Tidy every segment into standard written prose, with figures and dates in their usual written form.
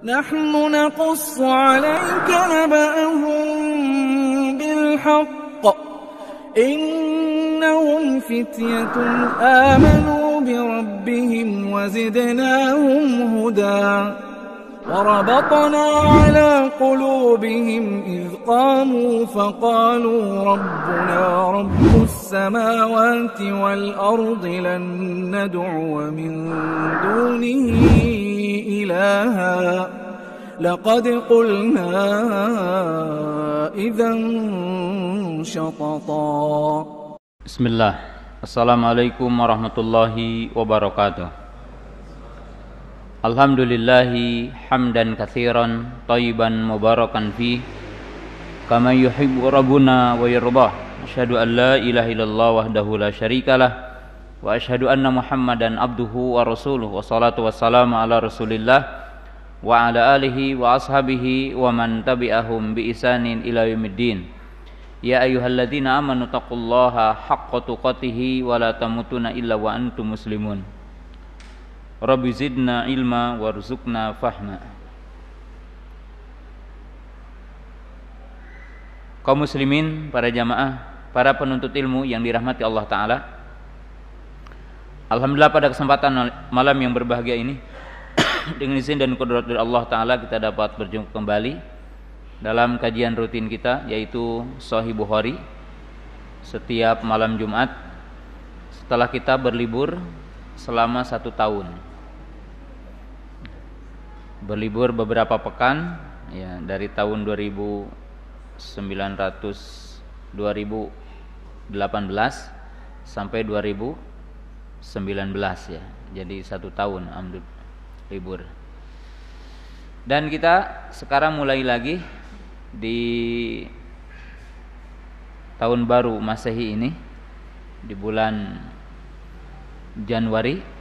نحن نقص عليك نبأهم بالحق إنهم فتية آمنوا بربهم وزدناهم هدى وربطنا على قلوبهم إذ قاموا فقالوا ربنا رب السماوات والأرض لن ندعو من دونه إلها لقد قلنا إذا شططا. بسم الله. Assalamualaikum warahmatullahi wabarakatuh. Alhamdulillahi hamdan katsiran thayyiban mubarakan fi kama yuhibbu rabbuna wa yardah. Asyhadu an la ilaha illallah wahdahu la syarikalah wa asyhadu anna Muhammadan abduhu wa rasuluhu wa salatu wassalamu ala Rasulillah wa ala alihi wa ashabihi wa man tabi'ahum bi ihsanin ila yaumiddin. Ya ayyuhalladzina amanu taqullaha haqqa tuqatih wa la tamutunna illa wa antum muslimun. Rabbi zidna ilma warzuqna fahma. Kaum muslimin, para jamaah, para penuntut ilmu yang dirahmati Allah Ta'ala, alhamdulillah pada kesempatan malam yang berbahagia ini dengan izin dan qudrat dari Allah Ta'ala kita dapat berjumpa kembali dalam kajian rutin kita, yaitu Sahih Bukhari, setiap malam Jumat setelah kita berlibur selama 1 tahun. Berlibur beberapa pekan ya, dari tahun 2018 sampai 2019 ya. Jadi 1 tahun libur. Dan kita sekarang mulai lagi di tahun baru Masehi ini, di bulan Januari.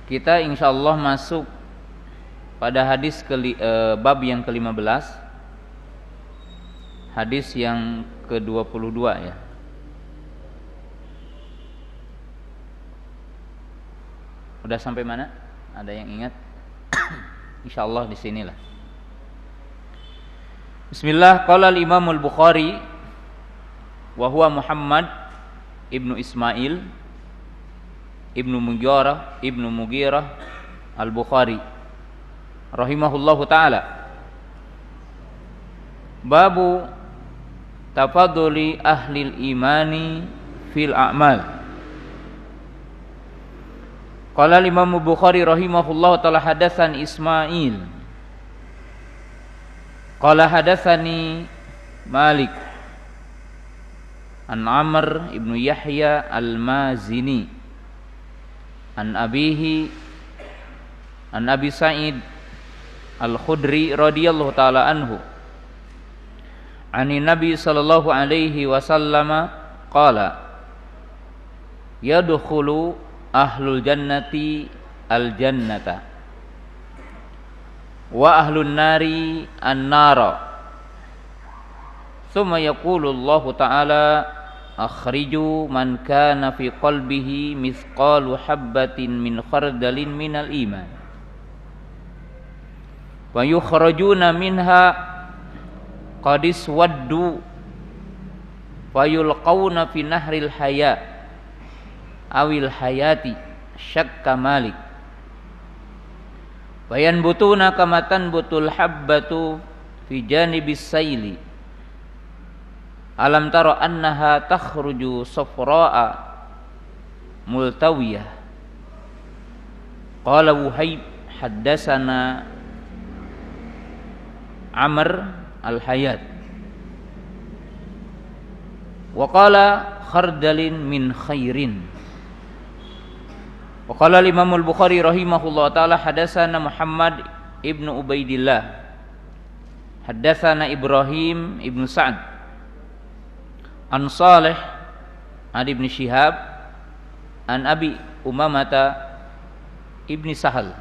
Kita insyaallah masuk pada bab yang ke-15, hadis yang ke-22 ya. Udah sampai mana? Ada yang ingat? Insyaallah di sinilah. Bismillah. Qala al-Imam al-Bukhari wa huwa Muhammad ibnu Ismail ibnu Mughirah al-Bukhari rahimahullahu ta'ala. Babu tafaduli ahlil imani fil a'mal. Qala al-Imam Bukhari rahimahullahu ta'ala hadatsani Ismail qala hadatsani Malik an Amr ibnu Yahya al-Mazini an abihi an Abi Sa'id al-Khudri radhiyallahu ta'ala anhu anin Nabi sallallahu alaihi wasallam qala yadkhulu ahlul jannati al-jannata wa ahlun nari an-nara thumma yaqulu Allah ta'ala akhriju man kana fi qalbihi mithqalu habbatin min khardalin minal iman wa yukhrajuna minha qadis waddu wa yulqawna fi nahril haya awil hayati syakka Malik wa yanbutuna kama tanbutul habbatu fi janibis sayli alam tara annaha takhruju safra'a multawiyah. Qala Wuhaib haddatsana Amr al-Hayat wa qala khardalin min khairin. Wa qala al-Imam al-Bukhari rahimahullah ta'ala hadatsana Muhammad ibnu Ubaidillah haddatsana Ibrahim ibnu Sa'ad an Salih an Ibn Shihab an Abi Umamata Ibni Sahal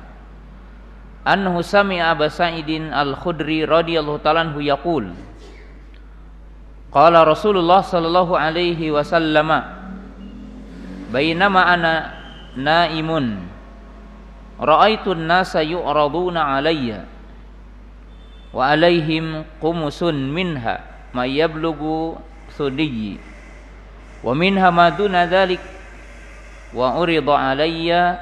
annahu sami'a Aba Sa'idin al-Khudri radhiyallahu ta'ala anhu yaqul qala Rasulullah sallallahu alaihi wasallam bainama ana naimun ra'aitun nasa yu'raduna 'alayya wa 'alaihim qumusun minha ma yablughu sudiyyi wa minha ma duna dzalik wa urida 'alayya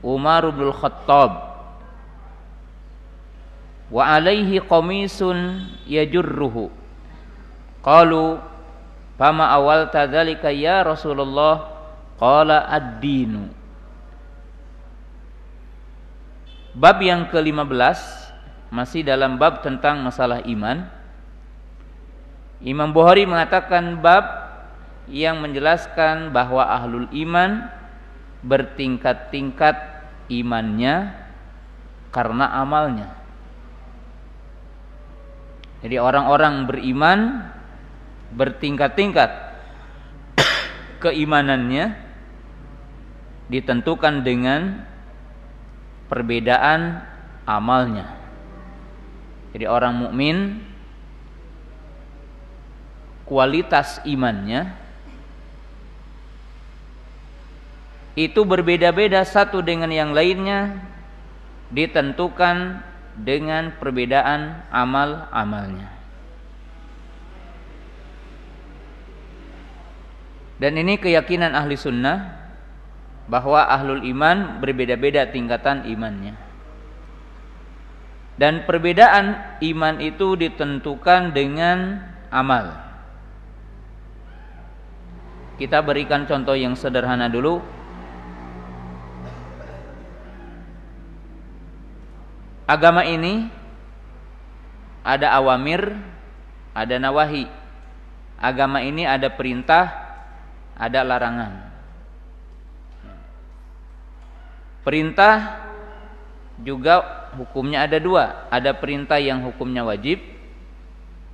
Umar bin Khattab wa 'alaihi qamisun yajurruhu qalu fama awalta dzalika ya Rasulullah qala ad-dinu. Bab yang ke-15 masih dalam bab tentang masalah iman. Imam Bukhari mengatakan bab yang menjelaskan bahwa ahlul iman bertingkat-tingkat imannya karena amalnya. Jadi orang-orang beriman bertingkat-tingkat keimanannya ditentukan dengan perbedaan amalnya. Jadi orang mukmin kualitas imannya itu berbeda-beda satu dengan yang lainnya ditentukan dengan perbedaan amal-amalnya. Dan ini keyakinan ahli sunnah bahwa ahlul iman berbeda-beda tingkatan imannya. Dan perbedaan iman itu ditentukan dengan amal. Kita berikan contoh yang sederhana dulu. Agama ini ada awamir, ada nawahi. Agama ini ada perintah, ada larangan. Perintah juga hukumnya ada dua. Ada perintah yang hukumnya wajib,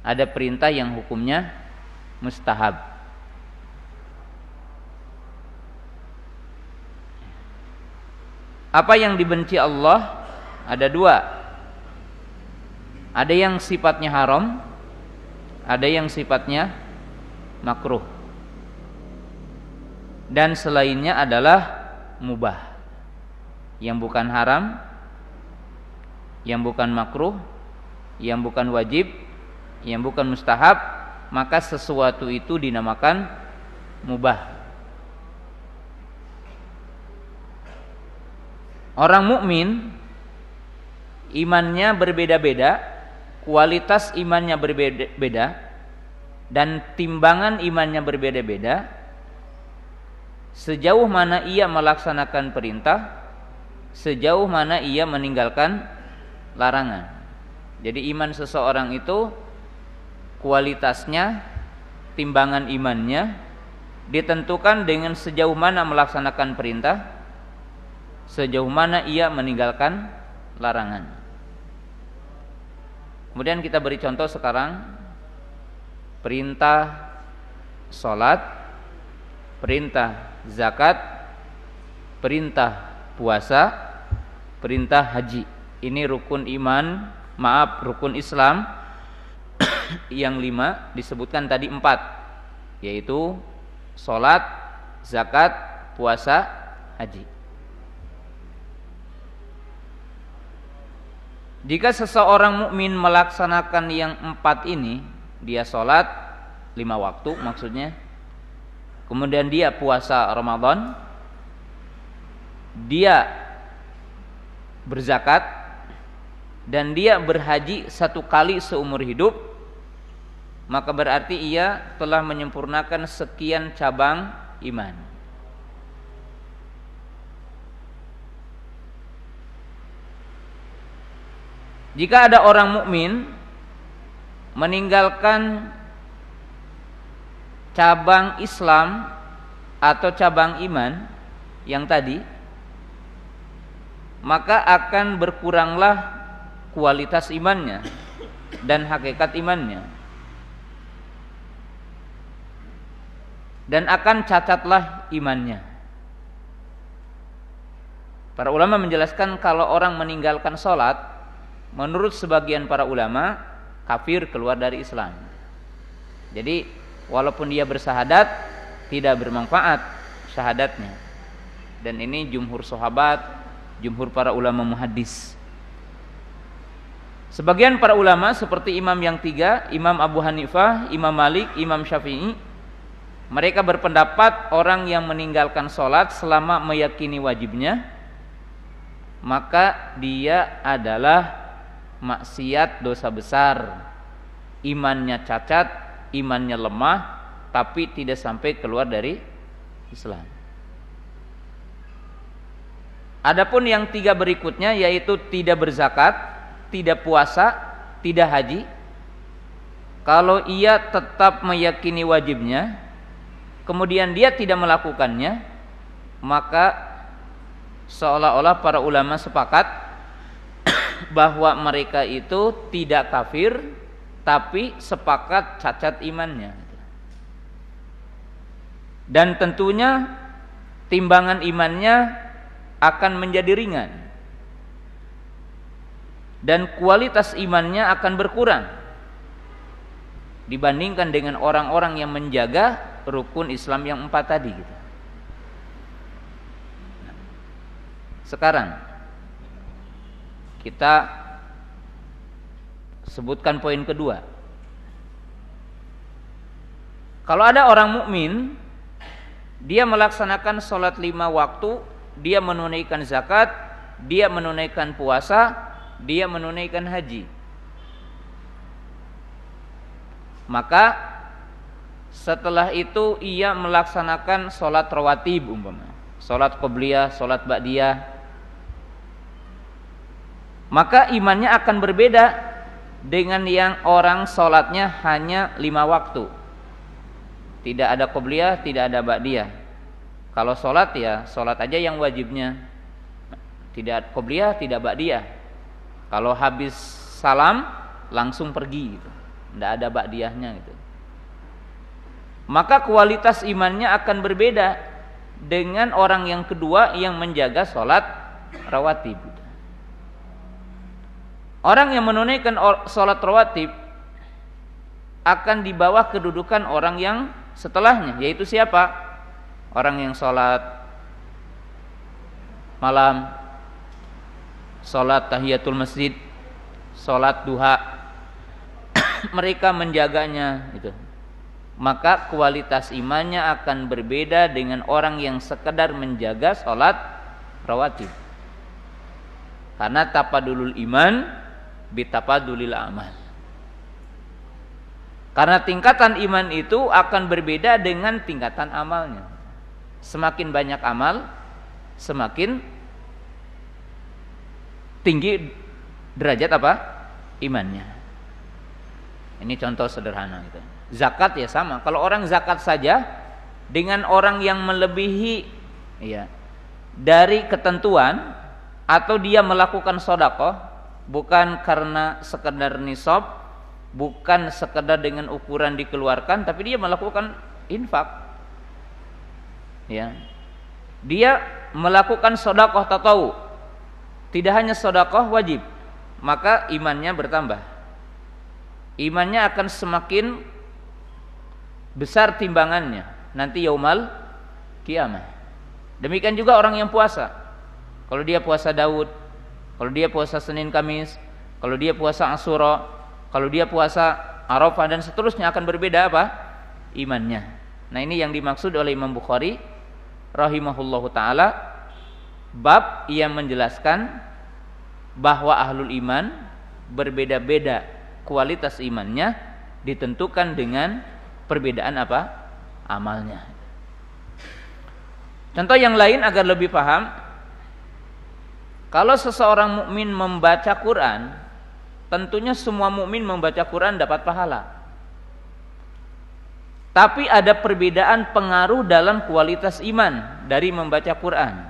ada perintah yang hukumnya mustahab. Apa yang dibenci Allah ada dua. Ada yang sifatnya haram, ada yang sifatnya makruh. Dan selainnya adalah mubah. Yang bukan haram, yang bukan makruh, yang bukan wajib, yang bukan mustahab, maka sesuatu itu dinamakan mubah. Orang mukmin imannya berbeda-beda, kualitas imannya berbeda-beda, dan timbangan imannya berbeda-beda. Sejauh mana ia melaksanakan perintah, sejauh mana ia meninggalkan larangan. Jadi iman seseorang itu kualitasnya, timbangan imannya ditentukan dengan sejauh mana melaksanakan perintah, sejauh mana ia meninggalkan larangan. Kemudian kita beri contoh sekarang perintah salat, perintah zakat, perintah puasa, perintah haji. Ini rukun iman, rukun Islam yang 5 disebutkan tadi 4, yaitu salat, zakat, puasa, haji. Jika seseorang mukmin melaksanakan yang 4 ini, dia salat 5 waktu maksudnya, kemudian dia puasa Ramadan, dia berzakat, dan dia berhaji 1 kali seumur hidup, maka berarti ia telah menyempurnakan sekian cabang iman. Jika ada orang mukmin meninggalkan cabang Islam atau cabang iman yang tadi, maka akan berkuranglah kualitas imannya dan hakikat imannya, dan akan cacatlah imannya. Para ulama menjelaskan kalau orang meninggalkan sholat, menurut sebagian para ulama kafir, keluar dari Islam. Jadi walaupun dia bersahadat, tidak bermanfaat syahadatnya. Dan ini jumhur sahabat, jumhur para ulama muhaddis. Sebagian para ulama seperti imam yang tiga, Imam Abu Hanifah, Imam Malik, Imam Syafi'i, mereka berpendapat orang yang meninggalkan sholat selama meyakini wajibnya, maka dia adalah maksiat dosa besar, imannya cacat, imannya lemah, tapi tidak sampai keluar dari Islam. Adapun yang tiga berikutnya, yaitu tidak berzakat, tidak puasa, tidak haji, kalau ia tetap meyakini wajibnya, kemudian dia tidak melakukannya, maka seolah-olah para ulama sepakat bahwa mereka itu tidak kafir, tapi sepakat cacat imannya. Dan tentunya timbangan imannya akan menjadi ringan, dan kualitas imannya akan berkurang dibandingkan dengan orang-orang yang menjaga rukun Islam yang 4 tadi gitu. Sekarang kita sebutkan poin kedua. Kalau ada orang mukmin, dia melaksanakan sholat 5 waktu, dia menunaikan zakat, dia menunaikan puasa, dia menunaikan haji, maka setelah itu ia melaksanakan sholat rawatib, umpama sholat qobliyah, sholat ba'diyah, maka imannya akan berbeda dengan yang orang sholatnya hanya 5 waktu, tidak ada qobliyah, tidak ada ba'diyah. Kalau sholat ya sholat aja yang wajibnya, tidak qobliyah, tidak ba'diyah. Kalau habis salam langsung pergi gitu, tidak ada ba'diyahnya gitu. Maka kualitas imannya akan berbeda dengan orang yang kedua yang menjaga sholat rawatib. Orang yang menunaikan sholat rawatib akan di bawah kedudukan orang yang setelahnya, yaitu siapa? Orang yang sholat malam, sholat tahiyatul masjid, sholat duha, mereka menjaganya itu. Maka kualitas imannya akan berbeda dengan orang yang sekedar menjaga sholat rawatib. Karena tapadulul iman bitapadulil amal. Karena tingkatan iman itu akan berbeda dengan tingkatan amalnya. Semakin banyak amal, semakin tinggi derajat apa? Imannya. Ini contoh sederhana gitu. Zakat ya sama. Kalau orang zakat saja dengan orang yang melebihi ya dari ketentuan, atau dia melakukan sedekah bukan karena sekedar nisab, bukan sekedar dengan ukuran dikeluarkan, tapi dia melakukan infak. Ya. Dia melakukan sedekah tatawu, tidak hanya sedekah wajib, maka imannya bertambah. Imannya akan semakin besar timbangannya nanti yaumal kiamah. Demikian juga orang yang puasa. Kalau dia puasa Daud, kalau dia puasa Senin Kamis, kalau dia puasa Asyura, kalau dia puasa Arafah dan seterusnya, akan berbeda apa? Imannya. Nah, ini yang dimaksud oleh Imam Bukhari rahimahullahu taala, bab yang menjelaskan bahwa ahlul iman berbeda-beda kualitas imannya, ditentukan dengan perbedaan apa? Amalnya. Contoh yang lain agar lebih paham, kalau seseorang mukmin membaca Quran, tentunya semua mukmin membaca Quran dapat pahala. Tapi ada perbedaan pengaruh dalam kualitas iman dari membaca Quran.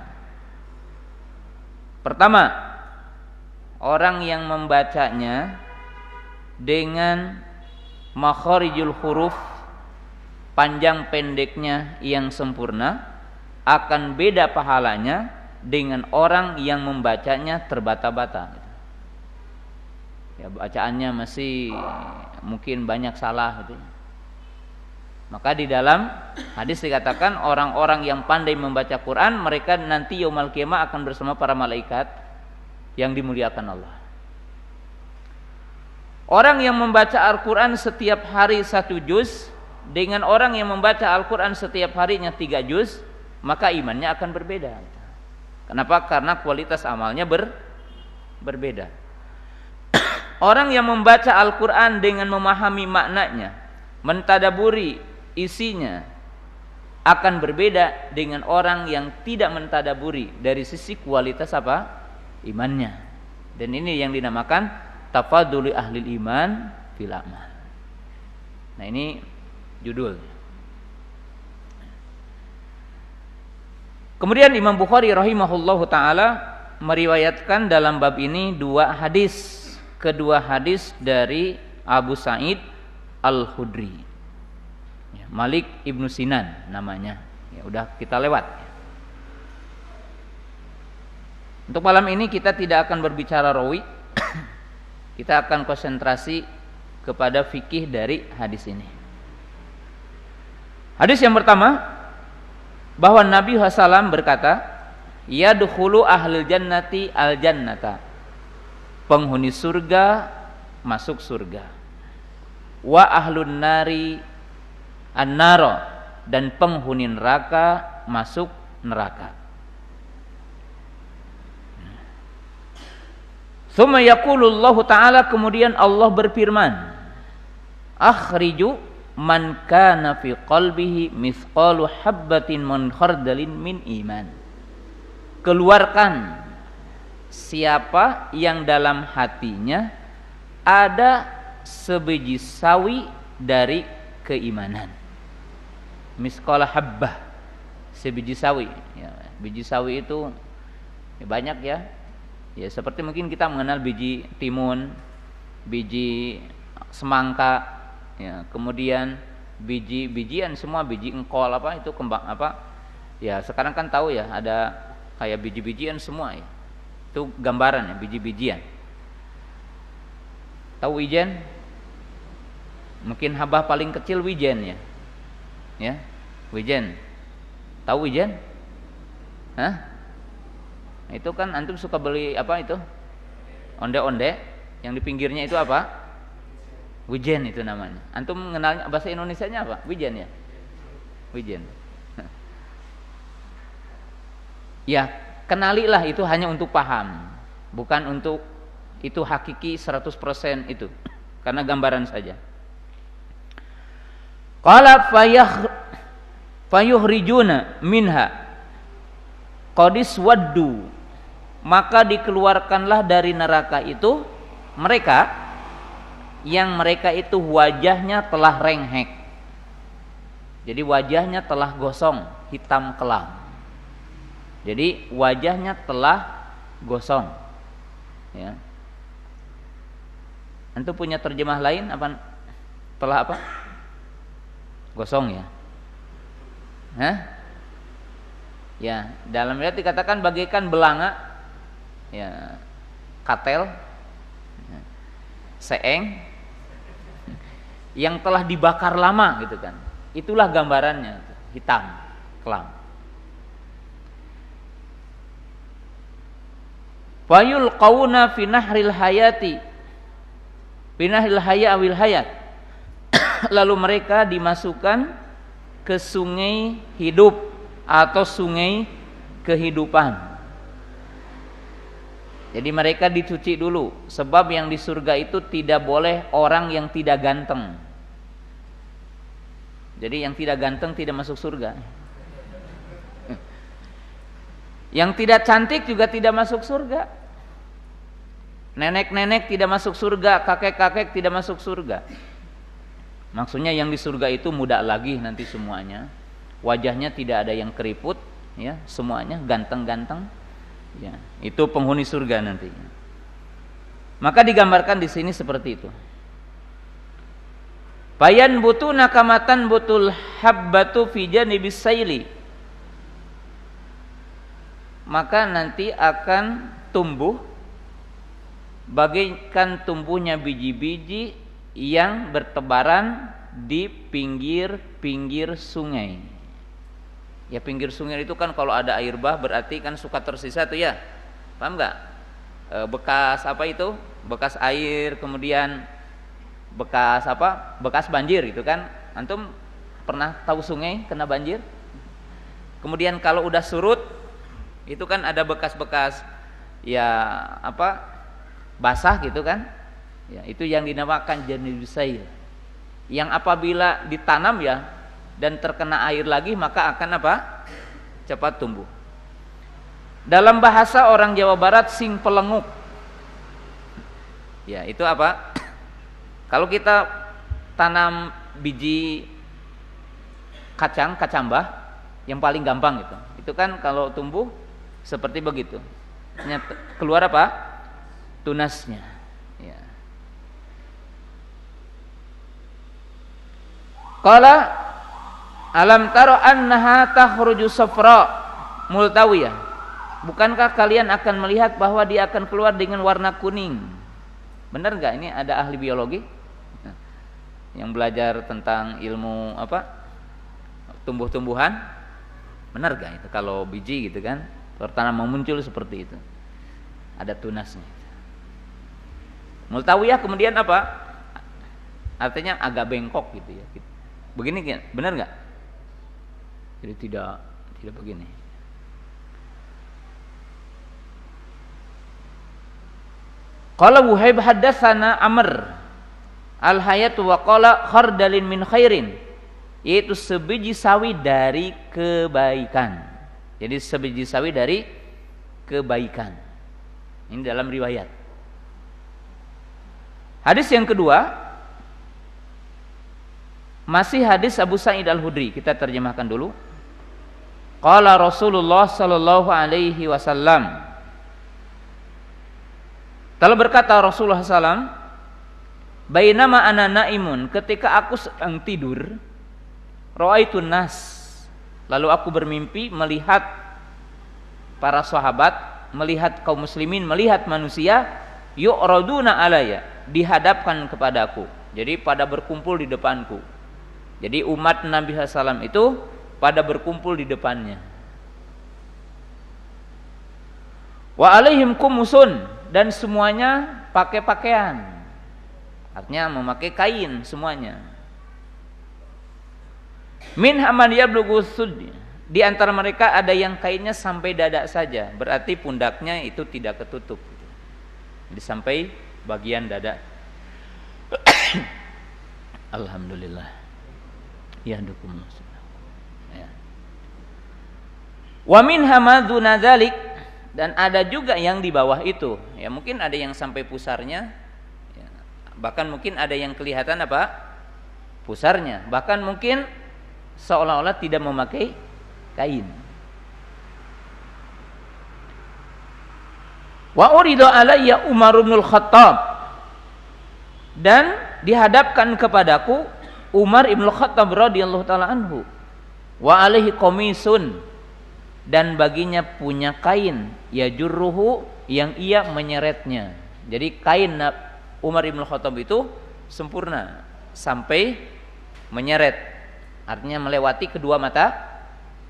Pertama, orang yang membacanya dengan makharijul huruf, panjang pendeknya yang sempurna, akan beda pahalanya dengan orang yang membacanya terbata-bata. Ya, bacaannya masih mungkin banyak salah gitu. Maka di dalam hadis dikatakan orang-orang yang pandai membaca Quran, mereka nanti yaumul qiyamah akan bersama para malaikat yang dimuliakan Allah. Orang yang membaca Al-Quran setiap hari 1 juz dengan orang yang membaca Al-Quran setiap harinya 3 juz, maka imannya akan berbeda. Kenapa? Karena kualitas amalnya berbeda. Orang yang membaca Al-Quran dengan memahami maknanya, mentadaburi isinya, akan berbeda dengan orang yang tidak mentadaburi dari sisi kualitas apa? Imannya. Dan ini yang dinamakan tafaduli ahlil iman fil amal. Nah, ini judul. Kemudian Imam Bukhari rahimahullahu taala meriwayatkan dalam bab ini 2 hadis. Kedua hadis dari Abu Sa'id Al-Khudri. Malik Ibnu Sinan namanya. Ya udah kita lewat. Untuk malam ini kita tidak akan berbicara rawi. Kita akan konsentrasi kepada fikih dari hadis ini. Hadis yang pertama, bahwa Nabi SAW berkata, yadkhulu ahlul jannati al jannata. Penghuni surga masuk surga. Wa ahlun nari an-nara, dan penghuni neraka masuk neraka. Tsumma yaqulullahu ta'ala, kemudian Allah berfirman, akhriju man kana fi qalbihi mithqalu habbatin min khardalin min iman. Keluarkan siapa yang dalam hatinya ada sebiji sawi dari keimanan. Misqala habbah, sebiji sawi. Ya, biji sawi itu ya banyak ya. Ya seperti mungkin kita mengenal biji timun, biji semangka, ya, kemudian bijian semua, biji engkol apa itu, kembang apa. Ya sekarang kan tahu ya, ada kayak biji-bijian semua ya. Itu gambaran ya, biji-bijian. Tahu wijen? Mungkin habah paling kecil wijen ya. Ya, wijen. Tahu wijen? Hah? Itu kan antum suka beli apa itu? Onde-onde yang di pinggirnya itu apa? Wijen itu namanya. Antum mengenalnya bahasa Indonesianya apa? Wijen ya? Wijen. Ya, kenalilah itu hanya untuk paham, bukan untuk itu hakiki 100% itu. Karena gambaran saja. Qala fayuhrijuna minha qadis waddu, maka dikeluarkanlah dari neraka itu mereka yang mereka itu wajahnya telah renghek. Jadi wajahnya telah gosong, hitam kelam. Jadi wajahnya telah gosong. Ya. Antum punya terjemah lain apa? Telah apa? Gosong ya. Hah? Ya, dalam riwayat dikatakan bagaikan belanga, ya, katel, ya, seeng yang telah dibakar lama gitu kan. Itulah gambarannya, hitam, kelam. Fayul qauna fi nahril hayati, fi nahril haya awil hayat. Lalu mereka dimasukkan ke sungai hidup atau sungai kehidupan. Jadi mereka dicuci dulu, sebab yang di surga itu tidak boleh orang yang tidak ganteng. Jadi yang tidak ganteng tidak masuk surga. Yang tidak cantik juga tidak masuk surga. Nenek-nenek tidak masuk surga, kakek-kakek tidak masuk surga. Maksudnya yang di surga itu muda lagi nanti semuanya. Wajahnya tidak ada yang keriput, ya, semuanya ganteng-ganteng. Ya, itu penghuni surga nanti. Maka digambarkan di sini seperti itu. Bayan butu nakamatan butul habbatu fi janibis saili. Maka nanti akan tumbuh bagaikan tumbuhnya biji-biji yang bertebaran di pinggir-pinggir sungai. Ya pinggir sungai itu kan kalau ada air bah berarti kan suka tersisa tuh ya. Paham nggak? Bekas apa itu? Bekas air, kemudian bekas apa? Bekas banjir gitu kan. Antum pernah tahu sungai kena banjir? Kemudian kalau udah surut itu kan ada bekas-bekas ya apa? Basah gitu kan? Ya, itu yang dinamakan janidusail. Yang apabila ditanam ya dan terkena air lagi maka akan apa? Cepat tumbuh. Dalam bahasa orang Jawa Barat sing pelenguk. Ya, itu apa? Kalau kita tanam biji kacambah yang paling gampang gitu. Itu kan kalau tumbuh seperti begitu. Keluar apa? Tunasnya. Ya. Qala alam taro annaha takhruju safra multawiyah. Bukankah kalian akan melihat bahwa dia akan keluar dengan warna kuning? Benar enggak? Ini ada ahli biologi yang belajar tentang ilmu apa? Tumbuh-tumbuhan. Benar enggak itu kalau biji gitu kan? Pertama muncul seperti itu. Ada tunasnya. Multawiyah kemudian apa? Artinya agak bengkok gitu ya. Begini benar enggak? Jadi tidak begini. Qala Wuhaib haddatsana Amr al-Hayatu wa qala khardalin min khairin, yaitu sebiji sawi dari kebaikan. Jadi sebiji sawi dari kebaikan. Ini dalam riwayat. Hadis yang kedua masih hadis Abu Sa'id Al-Khudri, kita terjemahkan dulu. Qala Rasulullah sallallahu alaihi wasallam, telah berkata Rasulullah SAW, bainama ana naimun, ketika aku sedang tidur, ra'aitun nas, lalu aku bermimpi melihat para sahabat, melihat kaum muslimin, melihat manusia, yu'raduna alayya, dihadapkan kepadaku. Jadi pada berkumpul di depanku. Jadi umat Nabi SAW itu pada berkumpul di depannya. Wa alaihim kumusun, dan semuanya pakai pakaian. Artinya memakai kain semuanya. Min haman yablughu sud, di antara mereka ada yang kainnya sampai dada saja, berarti pundaknya itu tidak ketutup. Jadi sampai bagian dada. Alhamdulillah. Ya dukung. Ya. Wa min hamaduna dzalik, dan ada juga yang di bawah itu. Ya mungkin ada yang sampai pusarnya. Ya, bahkan mungkin ada yang kelihatan apa? Pusarnya. Bahkan mungkin seolah-olah tidak memakai kain. Wa uridu alayya Umar bin Khattab, dan dihadapkan kepadaku Umar ibn Khattab radhiyallahu taala anhu. Wa alaihi qamisun, dan baginya punya kain, yajurruhu, yang ia menyeretnya. Jadi kain Umar ibn Khattab itu sempurna sampai menyeret, artinya melewati kedua mata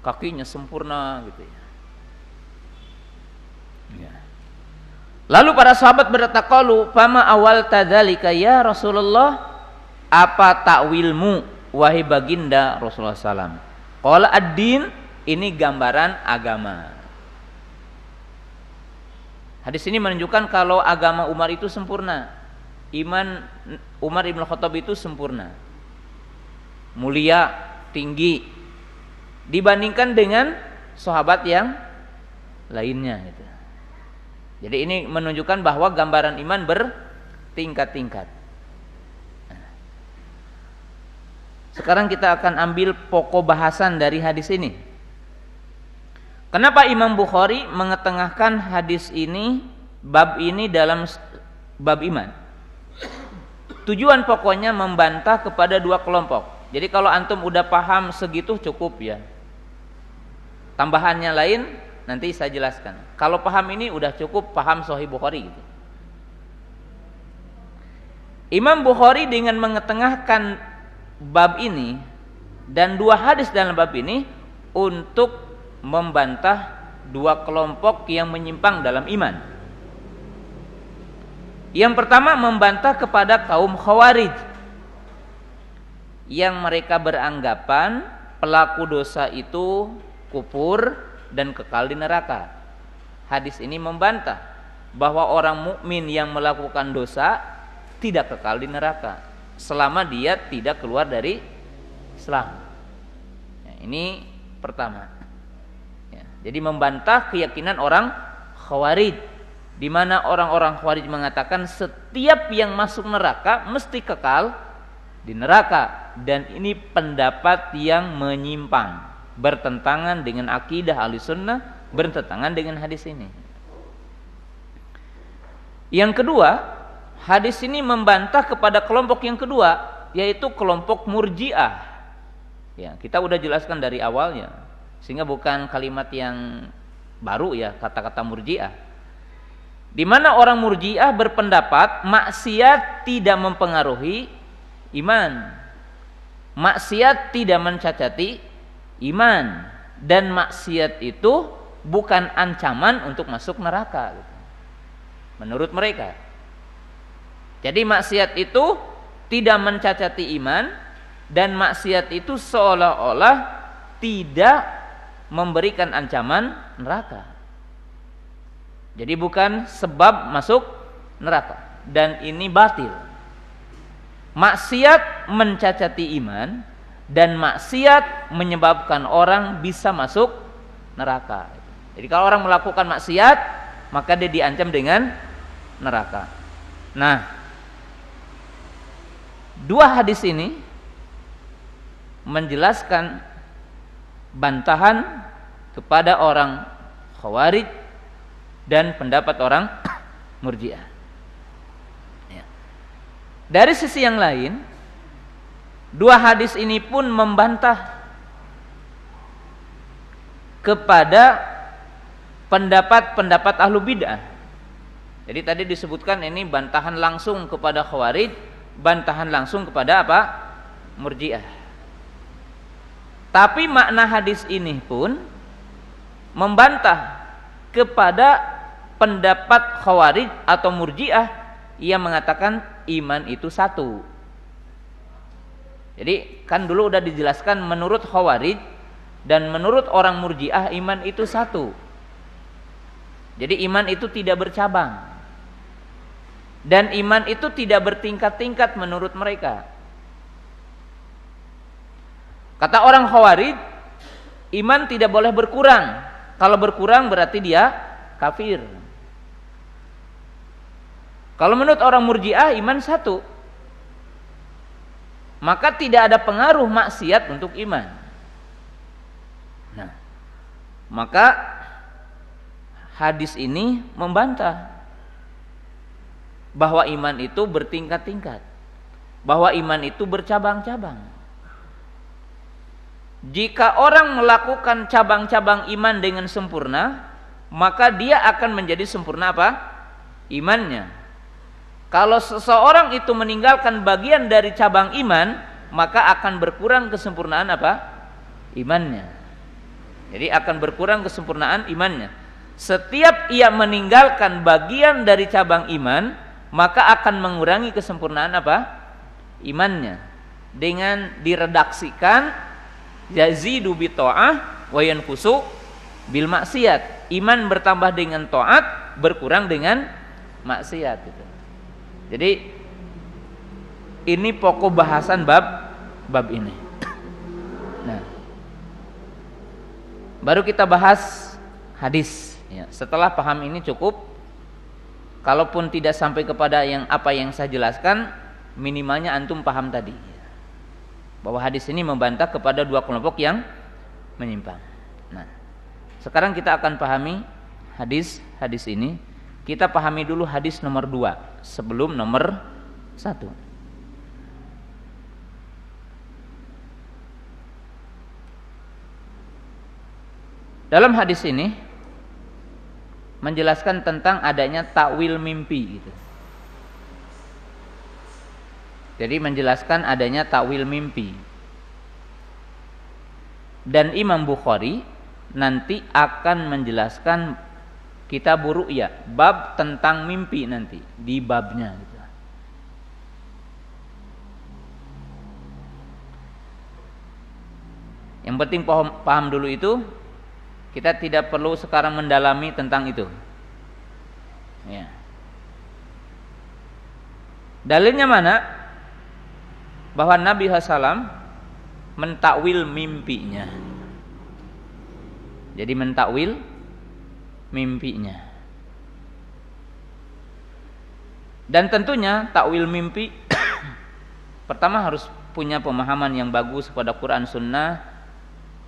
kakinya sempurna gitu ya. Ya. Lalu para sahabat bertaqalu, "Fama awal tadzalika ya Rasulullah?" Apa takwilmu wahai baginda Rasulullah SAW? Qala ad-din, ini gambaran agama. Hadis ini menunjukkan kalau agama Umar itu sempurna. Iman Umar ibn Khattab itu sempurna, mulia, tinggi, dibandingkan dengan sahabat yang lainnya gitu. Jadi ini menunjukkan bahwa gambaran iman bertingkat-tingkat. Sekarang kita akan ambil pokok bahasan dari hadis ini. Kenapa Imam Bukhari mengetengahkan hadis ini, bab ini dalam bab iman? Tujuan pokoknya membantah kepada dua kelompok. Jadi kalau antum udah paham segitu cukup ya. Tambahannya lain nanti saya jelaskan. Kalau paham ini udah cukup paham Sahih Bukhari gitu. Imam Bukhari dengan mengetengahkan bab ini dan 2 hadis dalam bab ini untuk membantah 2 kelompok yang menyimpang dalam iman. Yang pertama membantah kepada kaum Khawarij yang mereka beranggapan pelaku dosa itu kufur dan kekal di neraka. Hadis ini membantah bahwa orang mukmin yang melakukan dosa tidak kekal di neraka selama dia tidak keluar dari Islam. Ya, ini pertama. Ya, jadi membantah keyakinan orang Khawarij, di mana orang-orang Khawarij mengatakan setiap yang masuk neraka mesti kekal di neraka, dan ini pendapat yang menyimpang, bertentangan dengan akidah Ahlussunnah, bertentangan dengan hadis ini. Yang kedua, hadis ini membantah kepada kelompok yang kedua, yaitu kelompok Murji'ah. Ya, kita udah jelaskan dari awalnya, sehingga bukan kalimat yang baru ya kata-kata Murji'ah. Di mana orang Murji'ah berpendapat maksiat tidak mempengaruhi iman, maksiat tidak mencacati iman, dan maksiat itu bukan ancaman untuk masuk neraka menurut mereka. Jadi maksiat itu tidak mencacati iman, dan maksiat itu seolah-olah tidak memberikan ancaman neraka. Jadi bukan sebab masuk neraka, dan ini batil. Maksiat mencacati iman, dan maksiat menyebabkan orang bisa masuk neraka. Jadi kalau orang melakukan maksiat, maka dia diancam dengan neraka. Nah, 2 hadis ini menjelaskan bantahan kepada orang Khawarij dan pendapat orang Murji'ah. Dari sisi yang lain, 2 hadis ini pun membantah kepada pendapat-pendapat ahlu bid'ah. Jadi tadi disebutkan ini bantahan langsung kepada Khawarij, bantahan langsung kepada apa? Murji'ah. Tapi makna hadis ini pun membantah kepada pendapat Khawarij atau Murji'ah yang mengatakan iman itu satu. Jadi kan dulu udah dijelaskan menurut Khawarij dan menurut orang Murji'ah iman itu satu. Jadi iman itu tidak bercabang, dan iman itu tidak bertingkat-tingkat menurut mereka. Kata orang Khawarij, iman tidak boleh berkurang. Kalau berkurang berarti dia kafir. Kalau menurut orang Murji'ah iman satu, maka tidak ada pengaruh maksiat untuk iman. Nah, maka hadis ini membantah bahwa iman itu bertingkat-tingkat, bahwa iman itu bercabang-cabang. Jika orang melakukan cabang-cabang iman dengan sempurna, maka dia akan menjadi sempurna apa? Imannya. Kalau seseorang itu meninggalkan bagian dari cabang iman, maka akan berkurang kesempurnaan apa? Imannya. Jadi akan berkurang kesempurnaan imannya. Setiap ia meninggalkan bagian dari cabang iman, maka akan mengurangi kesempurnaan apa? Imannya. Dengan diredaksikan yazidu bi ta'ah wa yanqusu bil maksiat. Iman bertambah dengan taat, berkurang dengan maksiat gitu. Jadi ini pokok bahasan bab ini. Nah, baru kita bahas hadis. Ya, setelah paham ini cukup. Kalaupun tidak sampai kepada apa yang saya jelaskan, minimalnya antum paham tadi bahwa hadis ini membantah kepada 2 kelompok yang menyimpang. Nah, sekarang kita akan pahami hadis ini. Kita pahami dulu hadis nomor 2 sebelum nomor 1. Dalam hadis ini menjelaskan tentang adanya takwil mimpi gitu. Jadi menjelaskan adanya takwil mimpi. Dan Imam Bukhari nanti akan menjelaskan kitab ru'ya, bab tentang mimpi nanti di babnya gitu. Yang penting paham dulu itu, kita tidak perlu sekarang mendalami tentang itu. Ya. Dalilnya mana? Bahwa Nabi SAW mentakwil mimpinya. Jadi mentakwil mimpinya. Dan tentunya takwil mimpi pertama harus punya pemahaman yang bagus pada Quran Sunnah.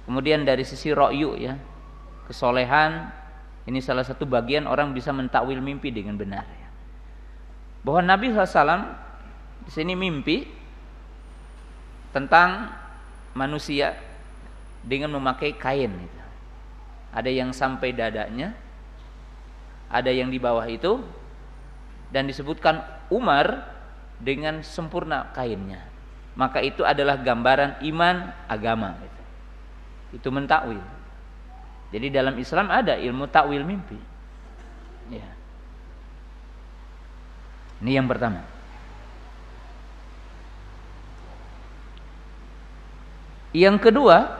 Kemudian dari sisi ro'yu ya, kesolehan, ini salah satu bagian orang bisa mentakwil mimpi dengan benar ya. Bahwa Nabi SAW di sini mimpi tentang manusia dengan memakai kain gitu. Ada yang sampai dadanya, ada yang di bawah itu, dan disebutkan Umar dengan sempurna kainnya. Maka itu adalah gambaran iman agama gitu. Itu mentakwil. Jadi dalam Islam ada ilmu takwil mimpi. Ya. Ini yang pertama. Yang kedua,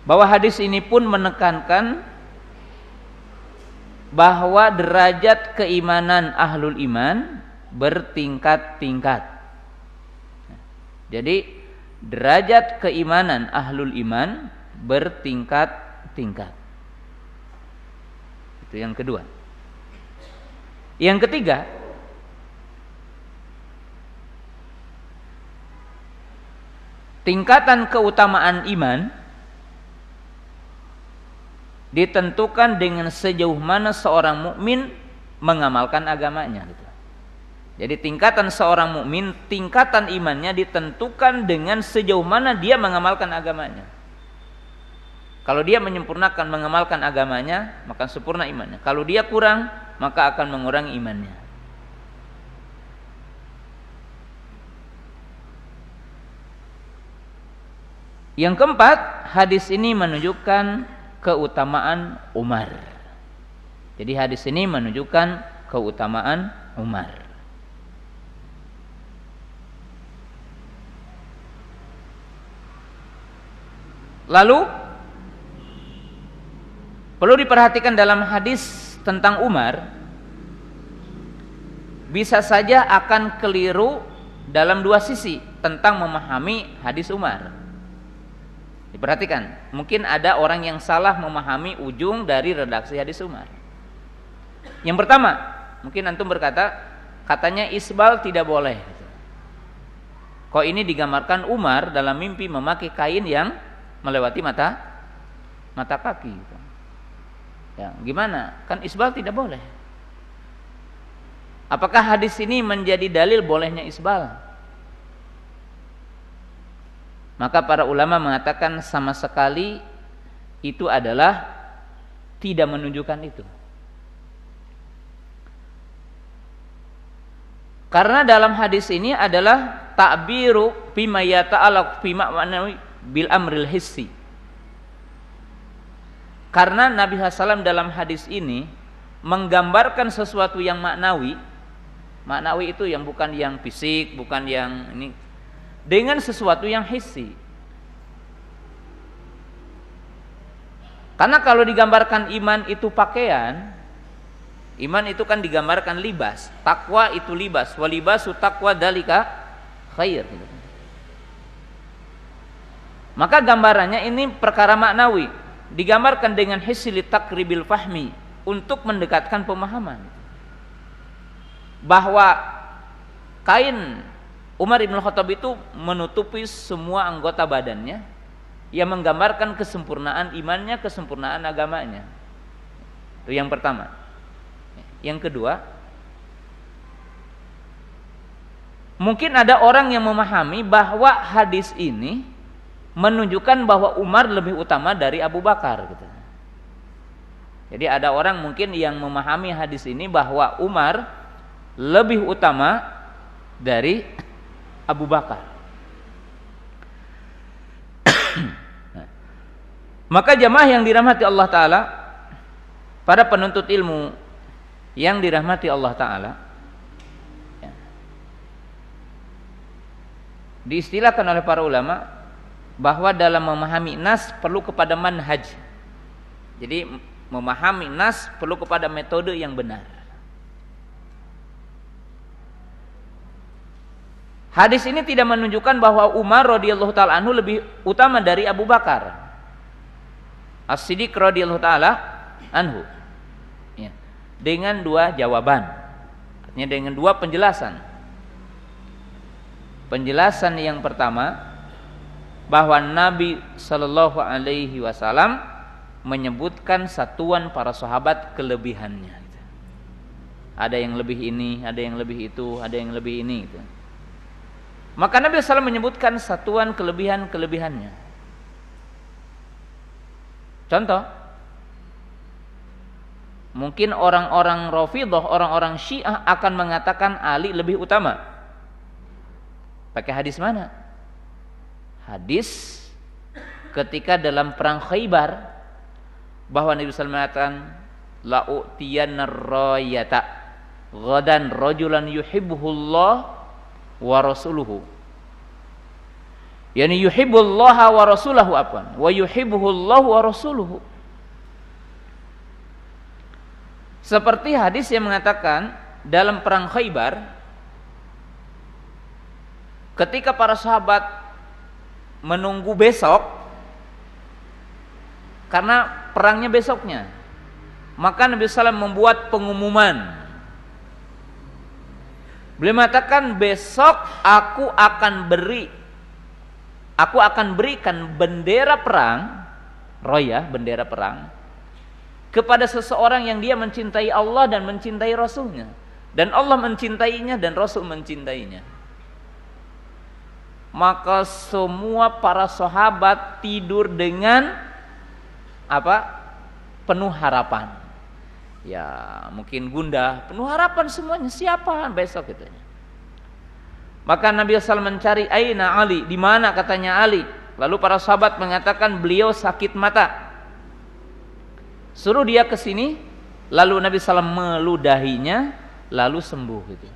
bahwa hadis ini pun menekankan bahwa derajat keimanan ahlul iman bertingkat-tingkat. Jadi derajat keimanan ahlul iman bertingkat-tingkat. Itu yang kedua. Yang ketiga, tingkatan keutamaan iman ditentukan dengan sejauh mana seorang mukmin mengamalkan agamanya gitu. Jadi tingkatan seorang mukmin, tingkatan imannya ditentukan dengan sejauh mana dia mengamalkan agamanya. Kalau dia menyempurnakan mengamalkan agamanya, maka sempurna imannya. Kalau dia kurang, maka akan mengurangi imannya. Yang keempat, hadis ini menunjukkan keutamaan Umar. Jadi hadis ini menunjukkan keutamaan Umar. Lalu perlu diperhatikan dalam hadis tentang Umar, bisa saja akan keliru dalam dua sisi tentang memahami hadis Umar. Diperhatikan, mungkin ada orang yang salah memahami ujung dari redaksi hadis Umar. Yang pertama, mungkin antum berkata, katanya isbal tidak boleh. Kok ini digambarkan Umar dalam mimpi memakai kain yang melewati mata kaki. Ya, gimana? Kan isbal tidak boleh. Apakah hadis ini menjadi dalil bolehnya isbal? Maka para ulama mengatakan sama sekali itu adalah tidak menunjukkan itu. Karena dalam hadis ini adalah ta'biru bima yata'allaq bima ma'nawi bil amril hissi. Karena Nabi SAW dalam hadis ini menggambarkan sesuatu yang maknawi. Maknawi itu yang bukan yang fisik, bukan yang ini, dengan sesuatu yang hissi. Karena kalau digambarkan iman itu pakaian, iman itu kan digambarkan libas, takwa itu libas, walibasu takwa dalika khair. Maka gambarannya ini perkara maknawi, digambarkan dengan hissi li takribil fahmi, untuk mendekatkan pemahaman. Bahwa kain Umar ibn Khattab itu menutupi semua anggota badannya, yang menggambarkan kesempurnaan imannya, kesempurnaan agamanya. Itu yang pertama. Yang kedua, mungkin ada orang yang memahami bahwa hadis ini menunjukkan bahwa Umar lebih utama dari Abu Bakar gitu. Jadi ada orang mungkin yang memahami hadis ini bahwa Umar lebih utama dari Abu Bakar. Maka jamaah yang dirahmati Allah Ta'ala, para penuntut ilmu yang dirahmati Allah Ta'ala, diistilahkan oleh para ulama bahwa dalam memahami nas perlu kepada manhaj. Jadi memahami nas perlu kepada metode yang benar. Hadis ini tidak menunjukkan bahwa Umar radhiyallahu taala anhu lebih utama dari Abu Bakar As-Siddiq radhiyallahu taala anhu. Ya. Dengan dua jawaban. Artinya dengan dua penjelasan. Penjelasan yang pertama, bahwa Nabi sallallahu alaihi wasallam menyebutkan satuan para sahabat kelebihannya. Ada yang lebih ini, ada yang lebih itu, ada yang lebih ini gitu. Maka Nabi SAW menyebutkan satuan kelebihan-kelebihannya. Contoh, mungkin orang-orang Rafidhah, orang-orang Syiah akan mengatakan Ali lebih utama. Pakai hadis mana? Hadis ketika dalam perang Khaybar, bahwa Nabi SAW mengatakan la'utiyanna rayata ghadan rajulan yuhibbuhullah wa rasuluhu. Yani yuhibbullaha wa rasulahu wa yuhibbuhullahu wa rasuluhu. Seperti hadis yang mengatakan dalam perang Khaybar, ketika para sahabat menunggu besok karena perangnya besoknya, maka Nabi SAW membuat pengumuman. Beliau mengatakan, besok aku akan berikan bendera perang, royah, bendera perang, kepada seseorang yang dia mencintai Allah dan mencintai Rasulnya, dan Allah mencintainya dan Rasul mencintainya. Maka semua para sahabat tidur dengan penuh harapan. Ya mungkin gundah, penuh harapan semuanya, siapa besok gitu. Maka Nabi SAW mencari, aina Ali, di mana katanya Ali. Lalu para sahabat mengatakan beliau sakit mata, suruh dia ke sini. Lalu Nabi SAW meludahinya, lalu sembuh gitu.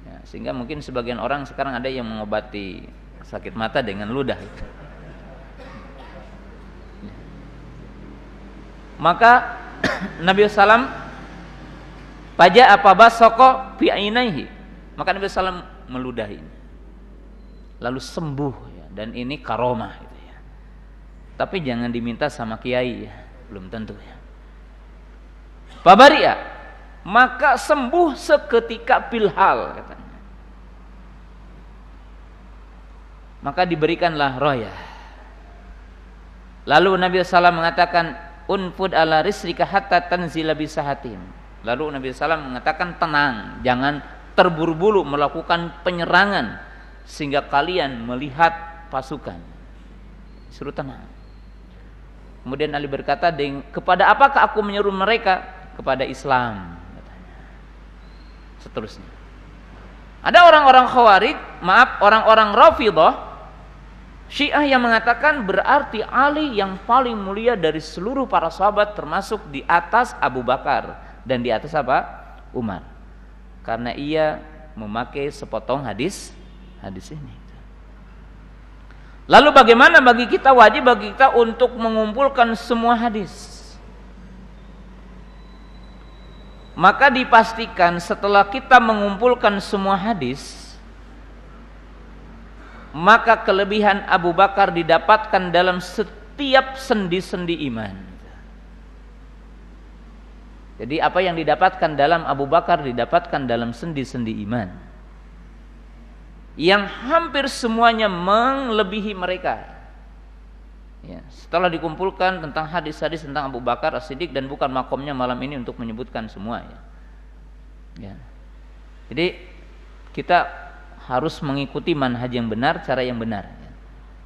Ya, sehingga mungkin sebagian orang sekarang ada yang mengobati sakit mata dengan ludah gitu. Maka Nabi SAW paja apa basoko fi ainaihi, maka Nabi SAW meludahi, lalu sembuh ya. Dan ini karomah gitu ya. Tapi jangan diminta sama kiai ya, belum tentu ya. Fabaria, maka sembuh seketika pilhal katanya. Maka diberikanlah royah. Lalu Nabi SAW mengatakan, unfud ala risrika hatta tanzila bisahatin. Lalu Nabi SAW mengatakan, tenang, jangan terburu-buru melakukan penyerangan sehingga kalian melihat pasukan. Suruh tenang. Kemudian Ali berkata, kepada apakah aku menyuruh mereka? Kepada Islam katanya. Seterusnya. Ada orang-orang Khawarij, orang-orang Rafidhah Syiah yang mengatakan berarti Ali yang paling mulia dari seluruh para sahabat, termasuk di atas Abu Bakar dan di atas Umar. Karena ia memakai sepotong hadis ini. Lalu bagaimana bagi kita, wajib bagi kita untuk mengumpulkan semua hadis. Maka dipastikan setelah kita mengumpulkan semua hadis, maka kelebihan Abu Bakar didapatkan dalam setiap sendi-sendi iman. Jadi apa yang didapatkan dalam Abu Bakar didapatkan dalam sendi-sendi iman, yang hampir semuanya melebihi mereka. Ya, setelah dikumpulkan tentang hadis-hadis tentang Abu Bakar As-Siddiq, dan bukan makomnya malam ini untuk menyebutkan semua ya. Ya. Jadi kita harus mengikuti manhaj yang benar, cara yang benar ya,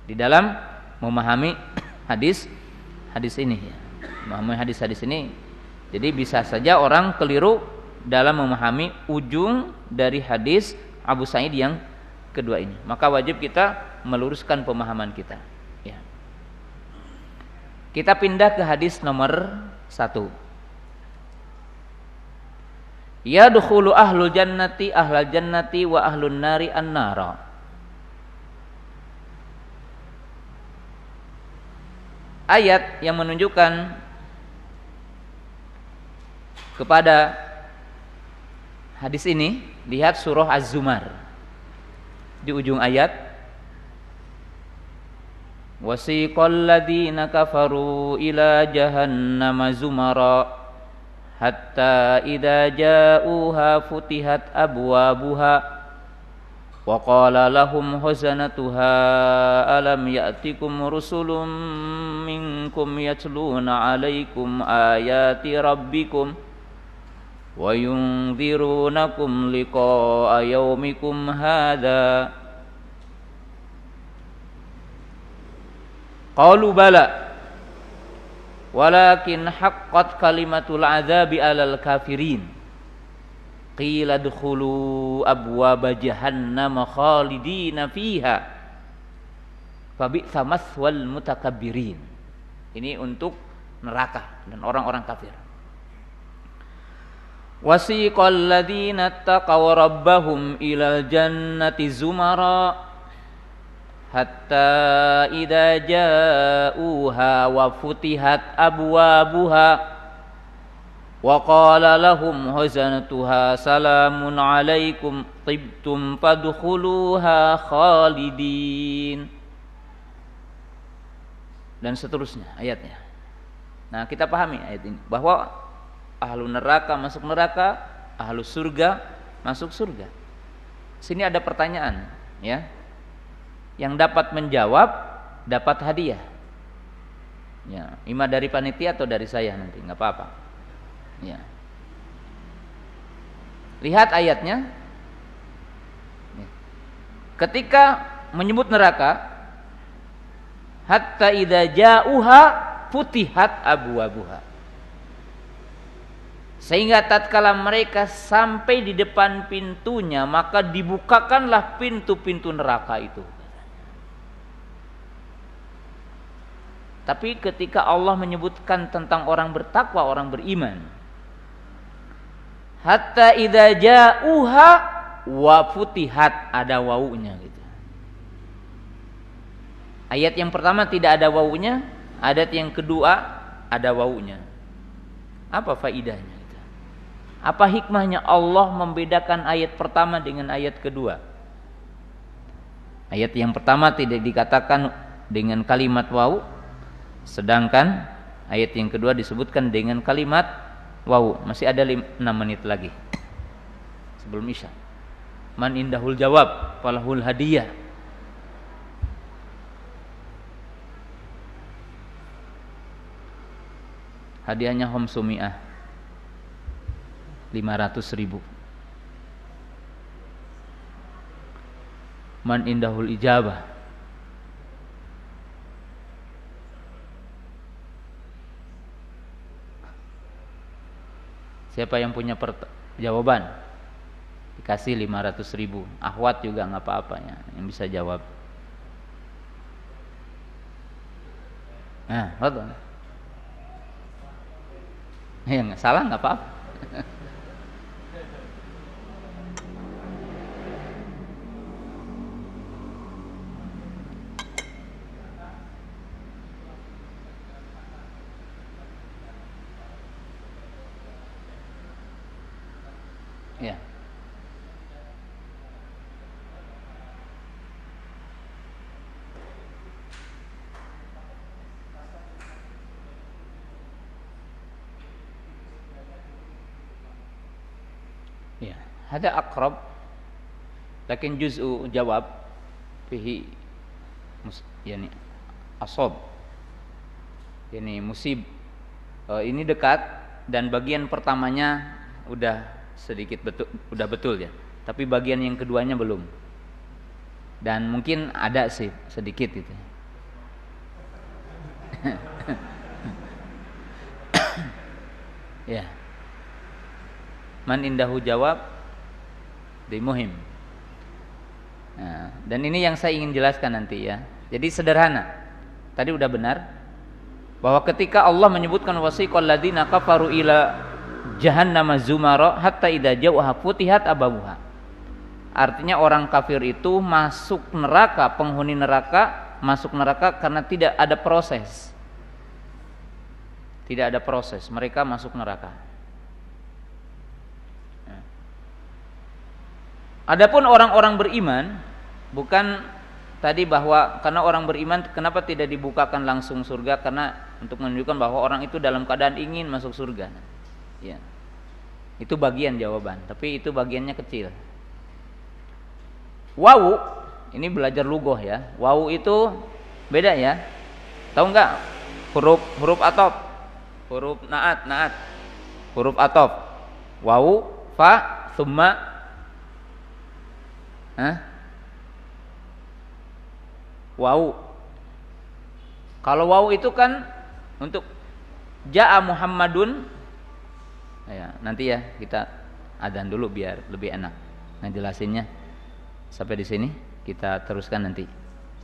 di dalam memahami hadis ini ya. Memahami hadis-hadis ini. Jadi bisa saja orang keliru dalam memahami ujung dari hadis Abu Sa'id yang kedua ini. Maka wajib kita meluruskan pemahaman kita. Ya. Kita pindah ke hadis nomor 1. Yadkhulu ahlul jannati ahlal jannati wa ahlun nari an-nara. Ayat yang menunjukkan kepada hadis ini, lihat surah Az-Zumar. Di ujung ayat, wasiqal ladzina kafaru ila jahannama zumara hatta idza ja'uha futihat abwabuha wa qala lahum khazanatuha alam ya'tikum rusulun minkum yatluna 'alaikum ayati rabbikum wa yunzirunakum liqa'a yaumikum hadza qalu bala walakin haqqat kalimatul azabi 'alal kafirin qila dkhulu abwaaba jahannam khalidina fiha fabi'sa maswal mutakabbirin. Ini untuk neraka dan orang-orang kafir. Wasiqal ladzina taqaw rabbahum ilal jannati zumara hatta idza ja'uha wa futihat abwabuha wa qala lahum khazanatuha salamun alaikum tibtum fadkhuluha khalidin, dan seterusnya ayatnya. Nah, kita pahami ayat ini bahwa ahlu neraka masuk neraka, ahlu surga masuk surga. Sini ada pertanyaan, ya. Yang dapat menjawab dapat hadiah. Ya, ima dari panitia atau dari saya nanti, enggak apa-apa. Ya. Lihat ayatnya. Ketika menyebut neraka, hatta idza ja'uha futihat abwabuha. Sehingga tatkala mereka sampai di depan pintunya, maka dibukakanlah pintu-pintu neraka itu. Tapi ketika Allah menyebutkan tentang orang bertakwa, orang beriman, hatta idza ja'uha wa futihat, ada wawunya gitu. Ayat yang pertama tidak ada wawunya, ayat yang kedua ada wawunya. Apa faidahnya gitu? Apa hikmahnya Allah membedakan ayat pertama dengan ayat kedua? Ayat yang pertama tidak dikatakan dengan kalimat wawu, sedangkan ayat yang kedua disebutkan dengan kalimat wawu. Masih ada 6 menit lagi sebelum isya. Man indahul jawab falahul hadiyah. Hadiahnya homsumi'ah 500.000. Man indahul ijabah. Siapa yang punya jawaban dikasih 500.000. Akhwat juga nggak apa-apa ya, yang bisa jawab. Nah, betul. Ya nggak salah, nggak apa-apa. Ya. Ya, ada akrab, lakin juz'u jawab fihi yani asab, yani musib. Ini dekat dan bagian pertamanya udah sedikit betul, udah betul ya. Tapi bagian yang keduanya belum. Dan mungkin ada sih sedikit itu. Ya. Man indahu jawab di muhim. Nah, dan ini yang saya ingin jelaskan nanti ya. Jadi sederhana. Tadi udah benar bahwa ketika Allah menyebutkan wasiqal ladzina kafaru ila jahannama zumara hatta idza ja'uha futihat ababuha. Artinya orang kafir itu masuk neraka, penghuni neraka masuk neraka karena tidak ada proses. Tidak ada proses, mereka masuk neraka. Adapun orang-orang beriman, bukan tadi bahwa karena orang beriman kenapa tidak dibukakan langsung surga, karena untuk menunjukkan bahwa orang itu dalam keadaan ingin masuk surga. Ya. Itu bagian jawaban, tapi itu bagiannya kecil. Wawu, ini belajar lughah ya. Wawu itu beda ya. Tahu enggak? Huruf atop, huruf naat, huruf atop. Wawu, fa, tsumma. Wawu. Kalau wawu itu kan untuk ja'a Muhammadun. Ya, nanti ya kita adzan dulu biar lebih enak ngejelasinnya. Sampai di sini kita teruskan nanti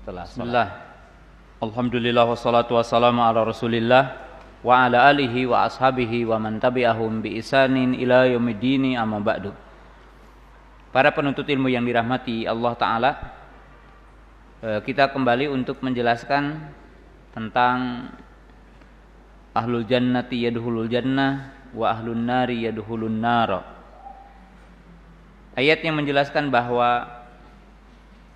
setelah salat. Bismillah. Alhamdulillah wassalatu wassalamu ala Rasulillah wa ala alihi wa ashabihi wa man tabi'ahum bi ihsanin ila yaumiddin, amma ba'du. Para penuntut ilmu yang dirahmati Allah Ta'ala, kita kembali untuk menjelaskan tentang ahlul jannati yadkhulul jannah wa ahlun nari yadkhulun nar. Ayat yang menjelaskan bahwa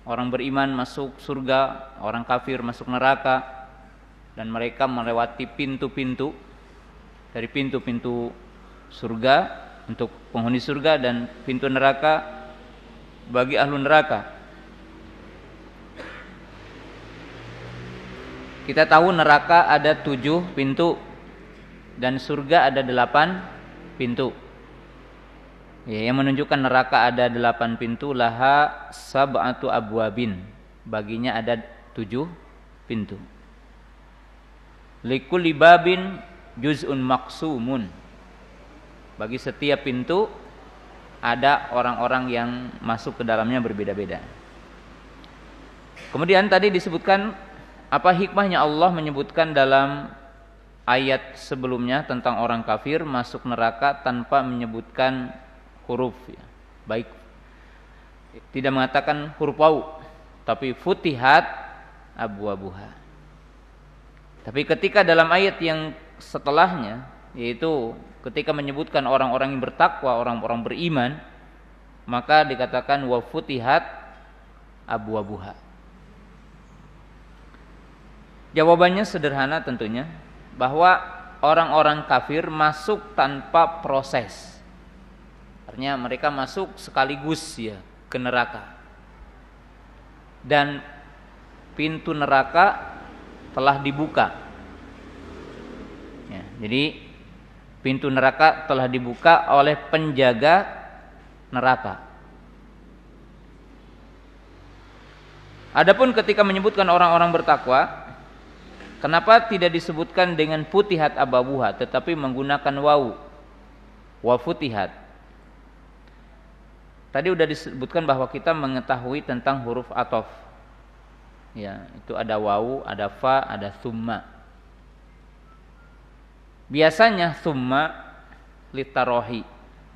orang beriman masuk surga, orang kafir masuk neraka, dan mereka melewati pintu-pintu dari pintu-pintu surga untuk penghuni surga dan pintu neraka bagi ahlu neraka. Kita tahu neraka ada 7 pintu dan surga ada 8 pintu. Ya, yang menunjukkan neraka ada 8 pintu, laha sab'atu abwabin. Baginya ada 7 pintu. Likulli babin juz'un maqsumun. Bagi setiap pintu ada orang-orang yang masuk ke dalamnya berbeda-beda. Kemudian tadi disebutkan apa hikmahnya Allah menyebutkan dalam ayat sebelumnya tentang orang kafir masuk neraka tanpa menyebutkan huruf ya. Baik tidak mengatakan huruf wawu, tapi futihat abwabuha. Tapi ketika dalam ayat yang setelahnya, yaitu ketika menyebutkan orang-orang yang bertakwa, orang-orang beriman, maka dikatakan wa futihat abwabuha. Jawabannya sederhana tentunya, bahwa orang-orang kafir masuk tanpa proses. Artinya mereka masuk sekaligus ya ke neraka. Dan pintu neraka telah dibuka. Ya, jadi pintu neraka telah dibuka oleh penjaga neraka. Adapun ketika menyebutkan orang-orang bertakwa, kenapa tidak disebutkan dengan futihat ababuha tetapi menggunakan wawu? Wa futihat. Tadi sudah disebutkan bahwa kita mengetahui tentang huruf athof. Ya, itu ada wawu, ada fa, ada tsumma. Biasanya tsumma litarohi,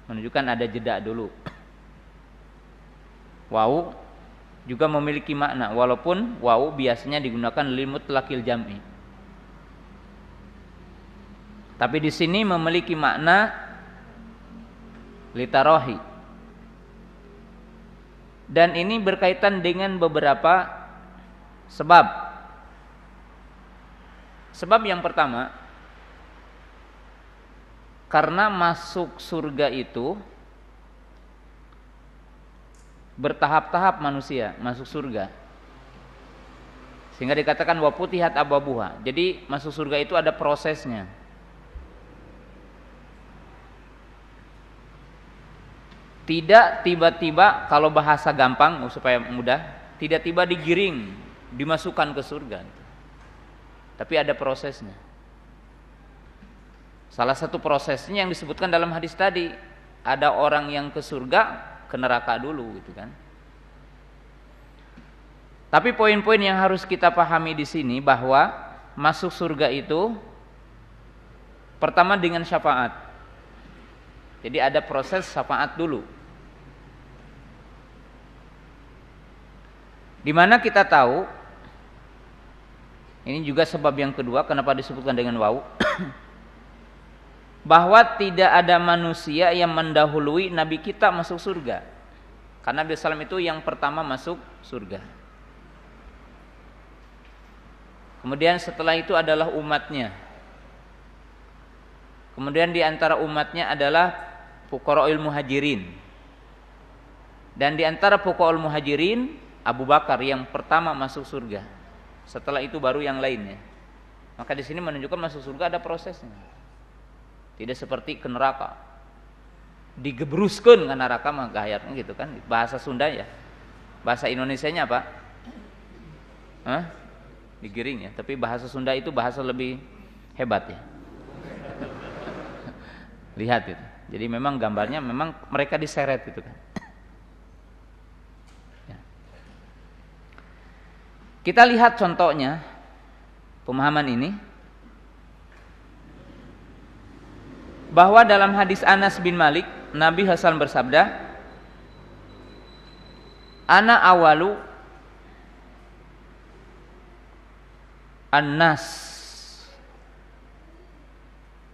menunjukkan ada jeda dulu. Wawu juga memiliki makna, walaupun wawu biasanya digunakan lil mutlaqil jam'i. Tapi di sini memiliki makna litarohi. Dan ini berkaitan dengan beberapa sebab. Sebab yang pertama, karena masuk surga itu bertahap-tahap manusia masuk surga. Sehingga dikatakan wa futihat abwabuha. Jadi masuk surga itu ada prosesnya. Tidak tiba-tiba, kalau bahasa gampang supaya mudah, tidak tiba digiring, dimasukkan ke surga. Tapi ada prosesnya. Salah satu prosesnya yang disebutkan dalam hadis tadi, ada orang yang ke surga, ke neraka dulu gitu kan. Tapi poin-poin yang harus kita pahami di sini bahwa masuk surga itu pertama dengan syafaat. Jadi ada proses syafaat dulu. Di mana kita tahu, ini juga sebab yang kedua kenapa disebutkan dengan waw, bahwa tidak ada manusia yang mendahului Nabi kita masuk surga. Karena Nabi SAW itu yang pertama masuk surga. Kemudian setelah itu adalah umatnya. Kemudian di antara umatnya adalah fuqara'ul muhajirin. Dan di antara fuqara'ul muhajirin, Abu Bakar yang pertama masuk surga. Setelah itu baru yang lainnya. Maka di sini menunjukkan masuk surga ada prosesnya. Tidak seperti ke neraka. Digebruskeun ke neraka mah gayat gitu kan. Bahasa Sunda ya. Bahasa Indonesianya apa? Hah? Digiring ya. Tapi bahasa Sunda itu bahasa lebih hebat ya. Lihat itu. Jadi memang gambarnya memang mereka diseret gitu kan. Ya. Kita lihat contohnya pemahaman ini. Bahwa dalam hadis Anas bin Malik, Nabi Hasan bersabda, "Ana awalu an-nas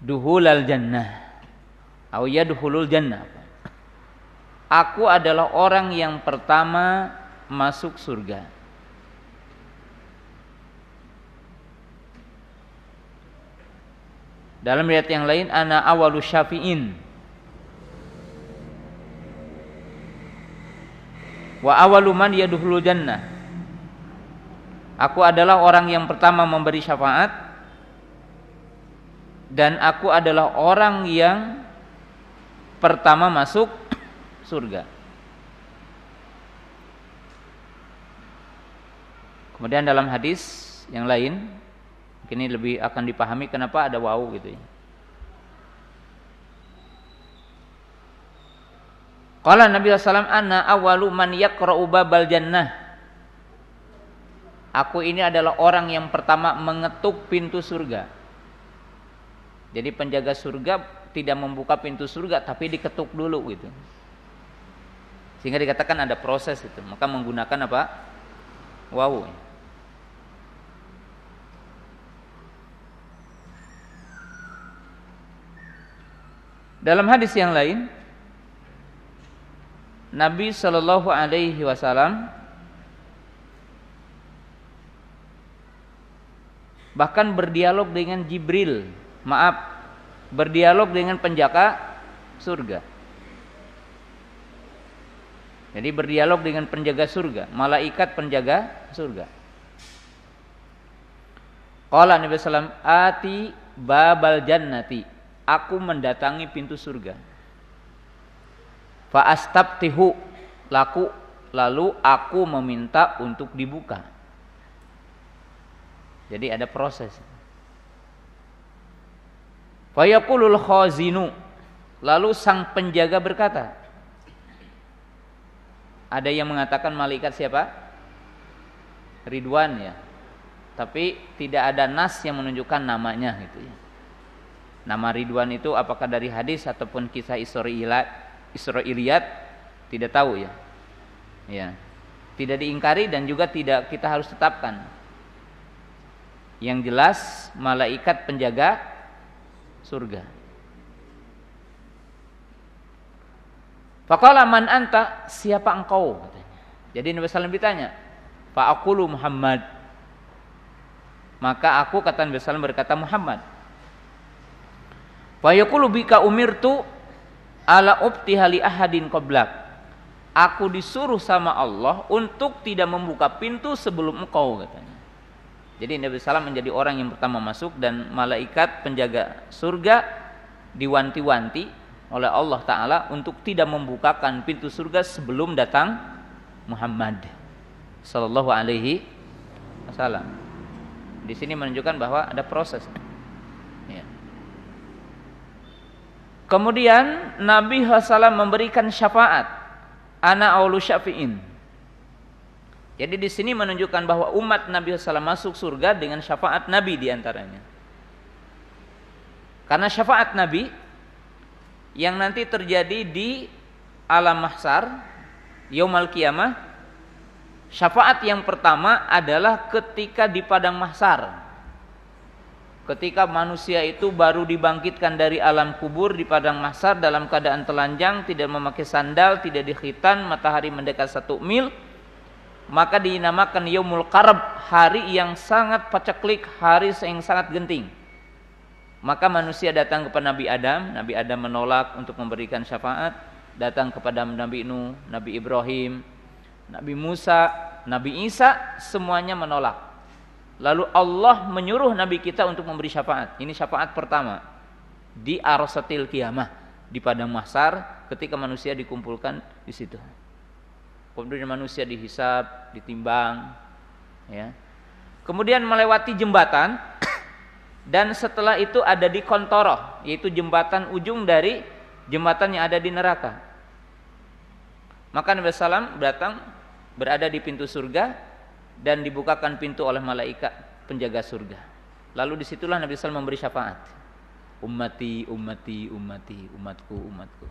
duhulal jannah aw yadkhulul jannah." Aku adalah orang yang pertama masuk surga. Dalam riwayat yang lain, ana awalu syafi'in wa awalu man yadkhulul jannah. Aku adalah orang yang pertama memberi syafaat dan aku adalah orang yang pertama masuk surga. Kemudian dalam hadis yang lain, ini lebih akan dipahami kenapa ada waw gitu ya. Qala Nabi sallallahu alaihi wasallam, "Ana awwalu man yaqra'u babal jannah." Aku ini adalah orang yang pertama mengetuk pintu surga. Jadi penjaga surga tidak membuka pintu surga tapi diketuk dulu gitu. Sehingga dikatakan ada proses itu. Maka menggunakan apa? Waw. Dalam hadis yang lain, Nabi Shallallahu Alaihi Wasallam bahkan berdialog dengan Jibril, berdialog dengan penjaga surga. Jadi berdialog dengan penjaga surga, malaikat penjaga surga. Qala Nabi sallallahu alaihi wasallam, "Ati babal jannati." Aku mendatangi pintu surga. Fa astabtihu, lalu aku meminta untuk dibuka. Jadi ada proses. Fa yaqulul khazinu, lalu sang penjaga berkata. Ada yang mengatakan malaikat siapa? Ridwan ya. Tapi tidak ada nas yang menunjukkan namanya gitu ya. Nama Ridwan itu apakah dari hadis ataupun kisah Israiliyat tidak tahu ya. Ya. Tidak diingkari dan juga tidak kita harus tetapkan. Yang jelas malaikat penjaga surga. Faqala man anta, siapa engkau katanya. Jadi Nabi sallallahu ditanya, fa aqulu Muhammad. Maka aku kata Nabi sallallahu berkata Muhammad. Fa yaqulu bika umirtu ala ubtihali ahadin qablak. Aku disuruh sama Allah untuk tidak membuka pintu sebelum engkau katanya. Jadi Nabi sallallahu menjadi orang yang pertama masuk dan malaikat penjaga surga diwanti-wanti oleh Allah Ta'ala untuk tidak membukakan pintu surga sebelum datang Muhammad Sallallahu Alaihi Wasallam. Di sini menunjukkan bahwa ada proses. Ya. Kemudian Nabi SAW memberikan syafaat, ana aulu syafi'in. Jadi di sini menunjukkan bahwa umat Nabi SAW masuk surga dengan syafaat Nabi diantaranya. Karena syafaat Nabi yang nanti terjadi di alam mahsyar, yaumul qiyamah, syafaat yang pertama adalah ketika di padang mahsyar. Ketika manusia itu baru dibangkitkan dari alam kubur di padang mahsyar dalam keadaan telanjang, tidak memakai sandal, tidak dikhitan, matahari mendekat 1 mil, maka dinamakan yaumul qarab, hari yang sangat paceklik, hari yang sangat genting. Maka manusia datang kepada Nabi Adam menolak untuk memberikan syafaat, datang kepada Nabi Nuh, Nabi Ibrahim, Nabi Musa, Nabi Isa, semuanya menolak. Lalu Allah menyuruh Nabi kita untuk memberi syafaat. Ini syafaat pertama di arsatil qiyamah, di padang mahsyar ketika manusia dikumpulkan di situ. Kemudian manusia dihisab, ditimbang, ya. Kemudian melewati jembatan dan setelah itu ada di kontoroh, yaitu jembatan ujung dari jembatan yang ada di neraka. Maka Nabi SAW datang berada di pintu surga dan dibukakan pintu oleh malaikat penjaga surga. Lalu disitulah Nabi SAW memberi syafaat. Ummati, ummati, ummati, umatku, umatku.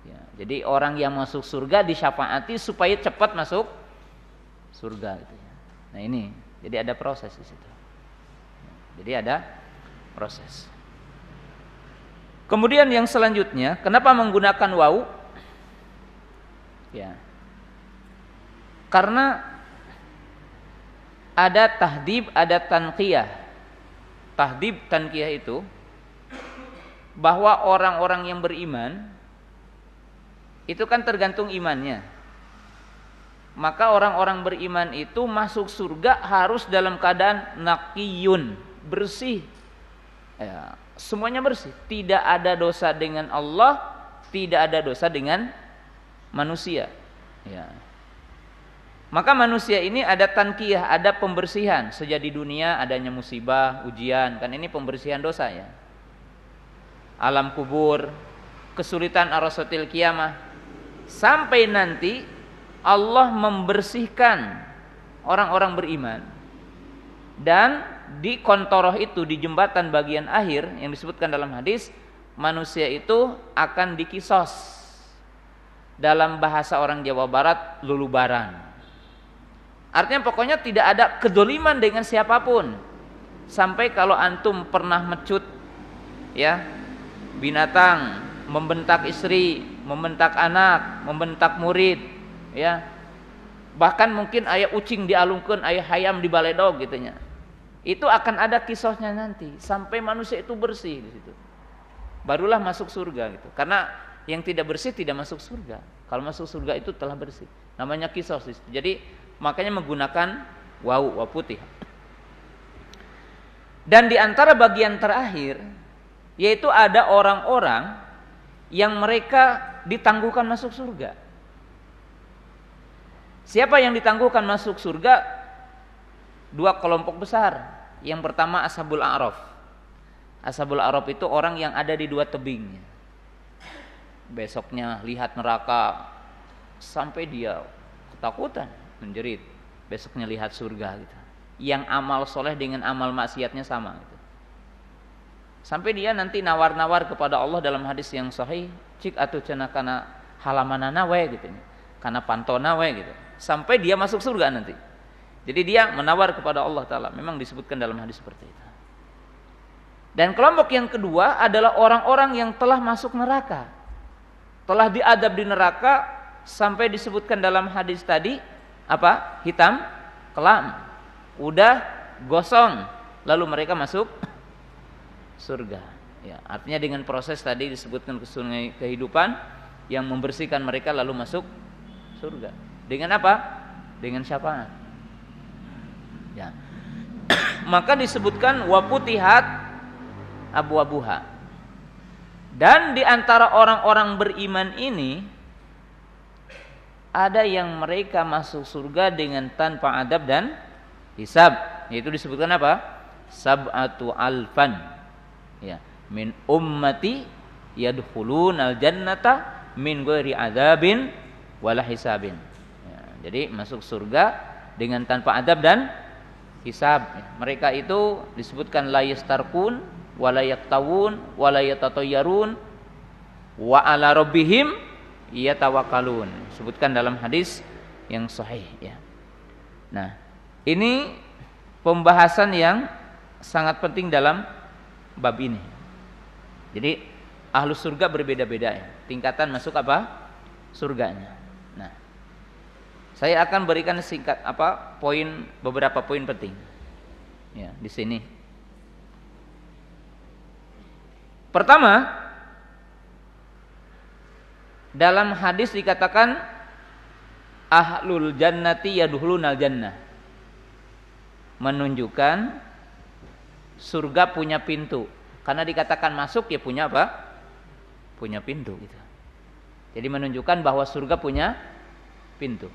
Ya, jadi orang yang masuk surga disyafaati supaya cepat masuk surga. Gitu ya. Nah ini, jadi ada proses di situ. Jadi ada proses. Kemudian yang selanjutnya, kenapa menggunakan wawu? Ya, karena ada tahdib, ada tanqiyah. Tahdib, tanqiyah itu bahwa orang-orang yang beriman itu kan tergantung imannya. Maka orang-orang beriman itu masuk surga harus dalam keadaan naqiyun, bersih. Ya, semuanya bersih. Tidak ada dosa dengan Allah, tidak ada dosa dengan manusia. Ya. Maka manusia ini ada tanqiyah, ada pembersihan. Sejak di dunia adanya musibah, ujian, kan ini pembersihan dosa ya. Alam kubur, kesulitan arsatil qiyamah, sampai nanti Allah membersihkan orang-orang beriman. Dan di kontoroh itu, di jembatan bagian akhir yang disebutkan dalam hadis, manusia itu akan dikisos. Dalam bahasa orang Jawa Barat, lulubaran. Artinya pokoknya tidak ada kedoliman dengan siapapun. Sampai kalau antum pernah mecut ya, binatang, membentak istri, membentak anak, membentak murid, ya. Bahkan mungkin aya ucing dialungkeun, aya hayam dibaledog gitunya. Itu akan ada kisahnya nanti sampai manusia itu bersih di situ. Barulah masuk surga gitu. Karena yang tidak bersih tidak masuk surga. Kalau masuk surga itu telah bersih. Namanya kisah. Jadi makanya menggunakan wawu putih. Dan di antara bagian terakhir yaitu ada orang-orang yang mereka ditangguhkan masuk surga. Siapa yang ditangguhkan masuk surga? Dua kelompok besar. Yang pertama Ashabul A'raf. Ashabul A'raf itu orang yang ada di dua tebingnya. Besoknya lihat neraka sampai dia ketakutan, menjerit. Besoknya lihat surga gitu. Yang amal soleh dengan amal maksiatnya sama gitu. Sampai dia nanti nawar-nawar kepada Allah dalam hadis yang sahih, cik atuh cenah kana halamanana we gitu. Kana pantona we gitu. Sampai dia masuk surga nanti. Jadi dia menawar kepada Allah Ta'ala. Memang disebutkan dalam hadis seperti itu. Dan kelompok yang kedua adalah orang-orang yang telah masuk neraka. Telah diadab di neraka sampai disebutkan dalam hadis tadi apa? Hitam, kelam, udah gosong, lalu mereka masuk surga. Ya, artinya dengan proses tadi disebutkan ke sungai kehidupan yang membersihkan mereka lalu masuk surga. Dengan apa? Dengan syafaat. Ya. Maka disebutkan waputihat abwabuha. Dan di antara orang-orang beriman ini ada yang mereka masuk surga dengan tanpa adab dan hisab. Yaitu disebutkan apa? Sab'atu alfan. Ya, min ummati yadkhulunal jannata min ghairi adzabin wala hisabin. Ya, jadi masuk surga dengan tanpa adab dan hisab. Mereka itu disebutkan la yastarqun wala yaktawun wala yatatayyarun wa ala rabbihim yatawakkalun. Disebutkan dalam hadis yang sahih ya. Nah, ini pembahasan yang sangat penting dalam bab ini. Jadi ahlu surga berbeda-beda ya, tingkatan masuk apa? Surganya. Nah, saya akan berikan singkat beberapa poin penting. Ya, di sini. Pertama, dalam hadis dikatakan ahlul jannati yadkhulunal jannah. Menunjukkan surga punya pintu. Karena dikatakan masuk ya punya apa? Punya pintu gitu. Jadi menunjukkan bahwa surga punya pintu.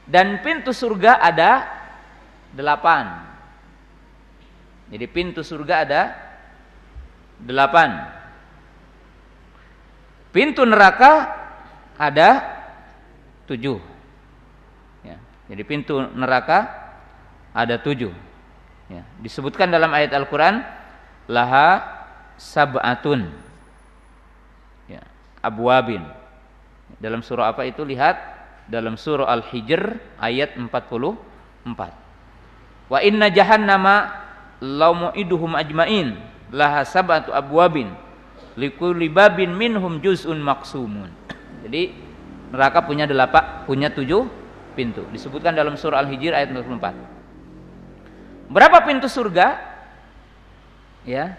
Dan pintu surga ada 8. Jadi pintu surga ada 8. Pintu neraka ada 7. Ya, jadi pintu neraka ada 7. Ya, disebutkan dalam ayat Al-Quran, laha sab'atun, ya, abwabin. Dalam surah apa itu? Lihat dalam surah Al-Hijr ayat 44. Wa inna jahannama laumu'iduhum ajmain, laha sab'atu abwabin, likulli babin minhum juz'un maqsumun. Jadi neraka punya 7 pintu. Disebutkan dalam surah Al-Hijr ayat 44. Berapa pintu surga? Ya,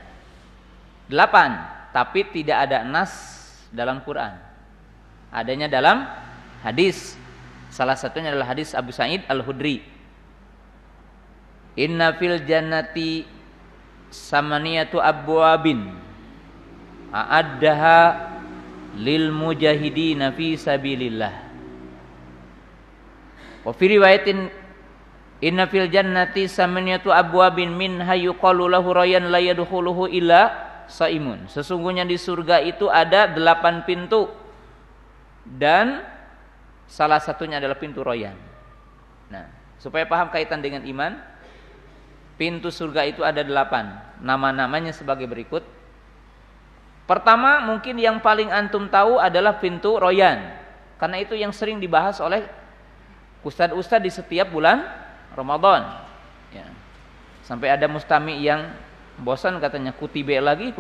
8. Tapi tidak ada nas dalam Quran. Adanya dalam hadis. Salah satunya adalah hadis Abu Sa'id Al-Khudri. Inna fil jannati samaniyatu abwabin a'addaha lil mujahidina fi sabilillah. Wa fi riwayatin inna fil jannati samaniyatu abwabin minha yuqalu lahu rayyan la yadkhuluhu illa saimun. Sesungguhnya di surga itu ada 8 pintu dan salah satunya adalah pintu rayyan. Nah, supaya paham kaitan dengan iman, pintu surga itu ada 8. Nama-namanya sebagai berikut. Pertama, mungkin yang paling antum tahu adalah pintu Royan. Karena itu yang sering dibahas oleh ustadz-ustadz di setiap bulan Ramadan. Ya. Sampai ada mustami yang bosan katanya kutibe lagi.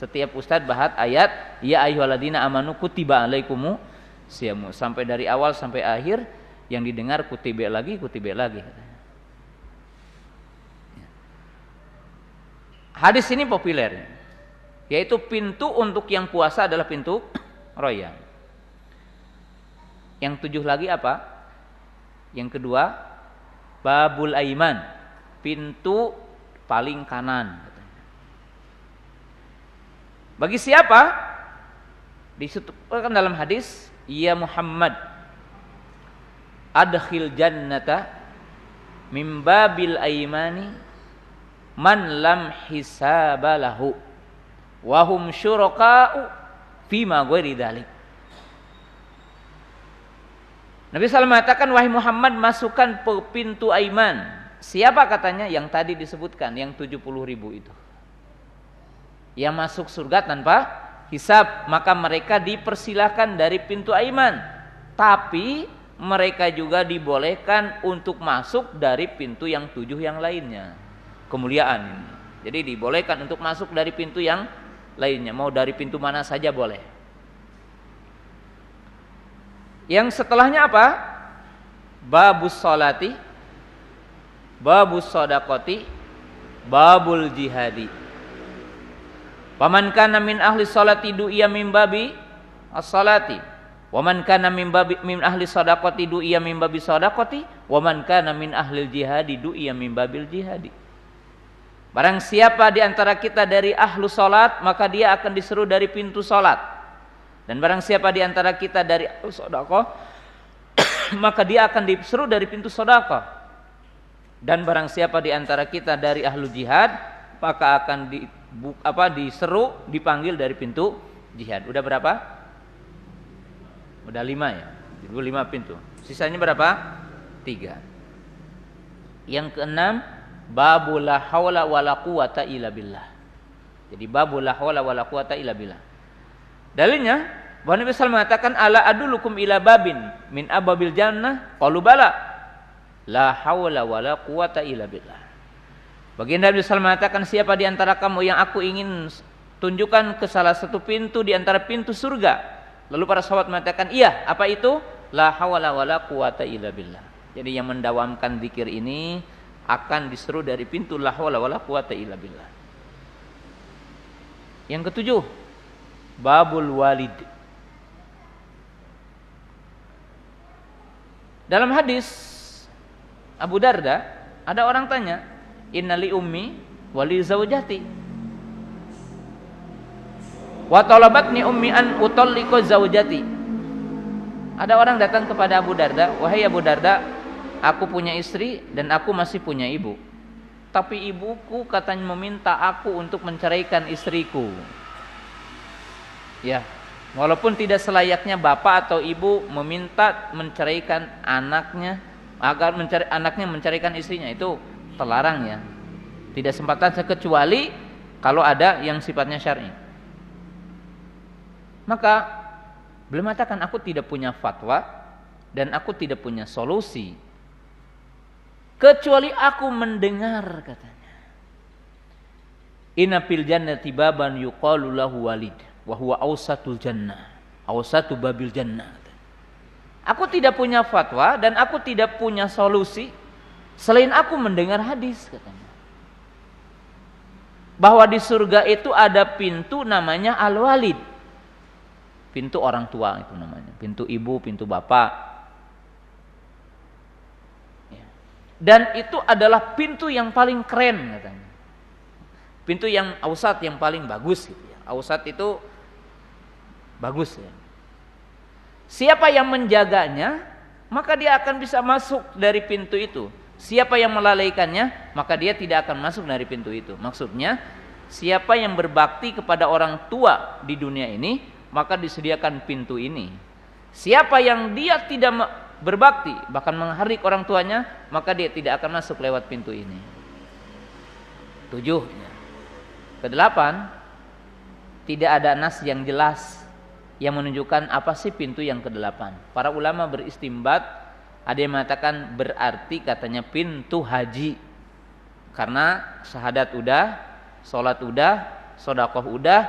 Setiap ustadz bahas ayat ya ayyuhalladzina amanu kutiba alaikumu siyamu. Sampai dari awal sampai akhir yang didengar kutibe lagi. Hadis ini populer. Yaitu pintu untuk yang puasa adalah pintu Royan. Yang 7 lagi apa? Yang kedua, babul aiman, pintu paling kanan. Bagi siapa? Disebutkan dalam hadis, ya Muhammad, adkhil jannata min babil aimani man lam hisabalahu wahum syuraka'u fima ghairi dzalik. Nabi SAW mengatakan, wahai Muhammad, masukkan pintu aiman. Siapa katanya? Yang tadi disebutkan, yang 70.000 itu. Yang masuk surga tanpa hisab, maka mereka dipersilahkan dari pintu aiman. Tapi mereka juga dibolehkan untuk masuk dari pintu yang 7 yang lainnya. Kemuliaan ini. Jadi dibolehkan untuk masuk dari pintu yang lainnya, mau dari pintu mana saja boleh. Yang setelahnya apa? Babus sholati, babus shadaqati, babul jihadi. Paman kana min ahli sholati du'iya min babi as-sholati, wa man kana min ahli shadaqati du'iya min babi shadaqati, wa man kana min ahli jihadi du'iya min babil jihadi. Barang siapa di antara kita dari ahlu salat, maka dia akan diseru dari pintu salat. Dan barang siapa di antara kita dari ahlu sedekah, maka dia akan diseru dari pintu sedekah. Dan barang siapa di antara kita dari ahlu jihad, maka akan diseru, dipanggil dari pintu jihad. Udah berapa? Udah 5 ya. 5 pintu. Sisanya berapa? 3. Yang keenam, babul la haula wala quwata illa billah. Jadi babul la haula wala quwata illa billah. Dalilnya bahwa Nabi SAW mengatakan ala adulukum ila babin min ababil jannah qalu bala la haula wala quwata illa billah. Baginda Nabi SAW mengatakan, siapa di antara kamu yang aku ingin tunjukkan ke salah satu pintu di antara pintu surga? Lalu para sahabat mengatakan, iya, apa itu? La haula wala quwata illa billah. Jadi yang mendawamkan zikir ini akan diseru dari pintu la haula wala quwata illa billah. Yang ketujuh, babul walid. Dalam hadis Abu Darda, ada orang tanya, innali ummi wali zaujati wa talabatni ummi an utalliqa zaujati. Ada orang datang kepada Abu Darda, wahai Abu Darda, aku punya istri dan aku masih punya ibu, tapi ibuku katanya meminta aku untuk menceraikan istriku. Ya, walaupun tidak selayaknya bapak atau ibu meminta menceraikan anaknya agar anaknya menceraikan istrinya, itu terlarang ya. Tidak sempatan kecuali kalau ada yang sifatnya syar'i. Maka beliau mengatakan, aku tidak punya fatwa dan aku tidak punya solusi kecuali aku mendengar, katanya. Inna fil jannati baban yuqalu lahu walid wa huwa awsatul jannah, awsatu babil jannah. Aku tidak punya fatwa dan aku tidak punya solusi selain aku mendengar hadis, katanya. Bahwa di surga itu ada pintu namanya al-walid. Pintu orang tua itu namanya. Pintu ibu, pintu bapak. Ya. Dan itu adalah pintu yang paling keren, katanya. Pintu yang ausat, yang paling bagus gitu ya. Ausat itu bagus ya. Siapa yang menjaganya, maka dia akan bisa masuk dari pintu itu. Siapa yang melalaikannya, maka dia tidak akan masuk dari pintu itu. Maksudnya, siapa yang berbakti kepada orang tua di dunia ini, maka disediakan pintu ini. Siapa yang dia tidak berbakti, bahkan menghardik orang tuanya, maka dia tidak akan masuk lewat pintu ini. 7. Kedelapan, tidak ada nas yang jelas yang menunjukkan apa sih pintu yang kedelapan. Para ulama beristimbat. Ada yang mengatakan berarti katanya pintu haji. Karena syahadat udah, sholat udah, sedekah udah,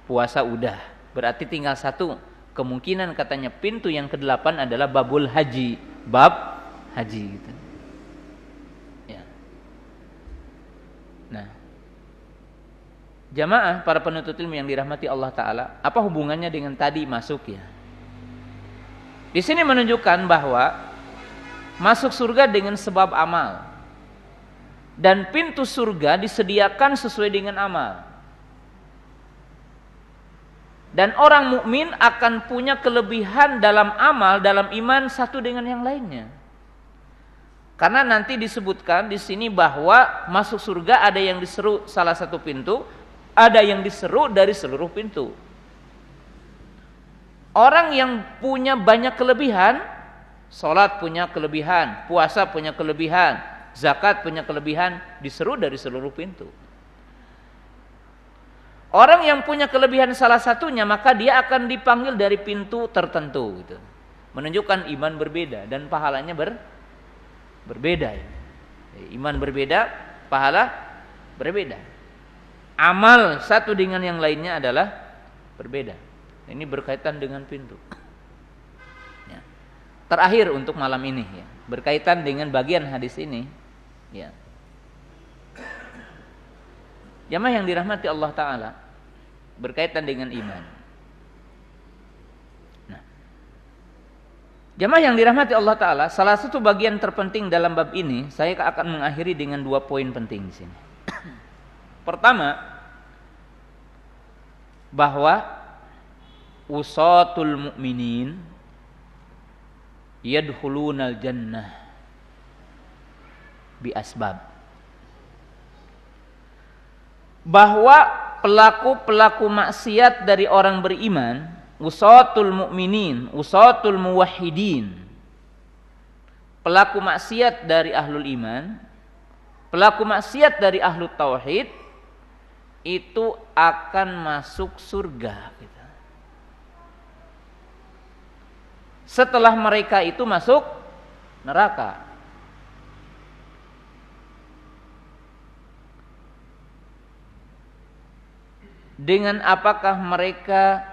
puasa udah. Berarti tinggal satu. Kemungkinan katanya pintu yang ke-8 adalah babul haji, bab haji gitu. Ya. Nah, jamaah para penuntut ilmu yang dirahmati Allah Ta'ala, apa hubungannya dengan tadi masuk ya? Di sini menunjukkan bahwa masuk surga dengan sebab amal. Dan pintu surga disediakan sesuai dengan amal. Dan orang mukmin akan punya kelebihan dalam amal, dalam iman satu dengan yang lainnya. Karena nanti disebutkan di sini bahwa masuk surga ada yang diseru salah satu pintu, ada yang diseru dari seluruh pintu. Orang yang punya banyak kelebihan, sholat punya kelebihan, puasa punya kelebihan, zakat punya kelebihan, diseru dari seluruh pintu. Orang yang punya kelebihan salah satunya, maka dia akan dipanggil dari pintu tertentu gitu. Menunjukkan iman berbeda dan pahalanya berbeda. Iman berbeda, pahala berbeda. Amal satu dengan yang lainnya adalah berbeda. Ini berkaitan dengan pintu. Ya. Terakhir untuk malam ini, ya, berkaitan dengan bagian hadis ini. Ya. Jamaah yang dirahmati Allah Ta'ala, berkaitan dengan iman. Nah, jamaah yang dirahmati Allah Ta'ala, salah satu bagian terpenting dalam bab ini, saya akan mengakhiri dengan 2 poin penting di sini. Pertama, bahwa usatul mu'minin yadkhulunal jannah bi asbab. bahwa pelaku-pelaku maksiat dari orang beriman, usatul mu'minin, usatul muwahhidin, pelaku maksiat dari ahlul iman, pelaku maksiat dari ahlul tauhid itu akan masuk surga gitu. Setelah mereka itu masuk neraka. Dengan apakah mereka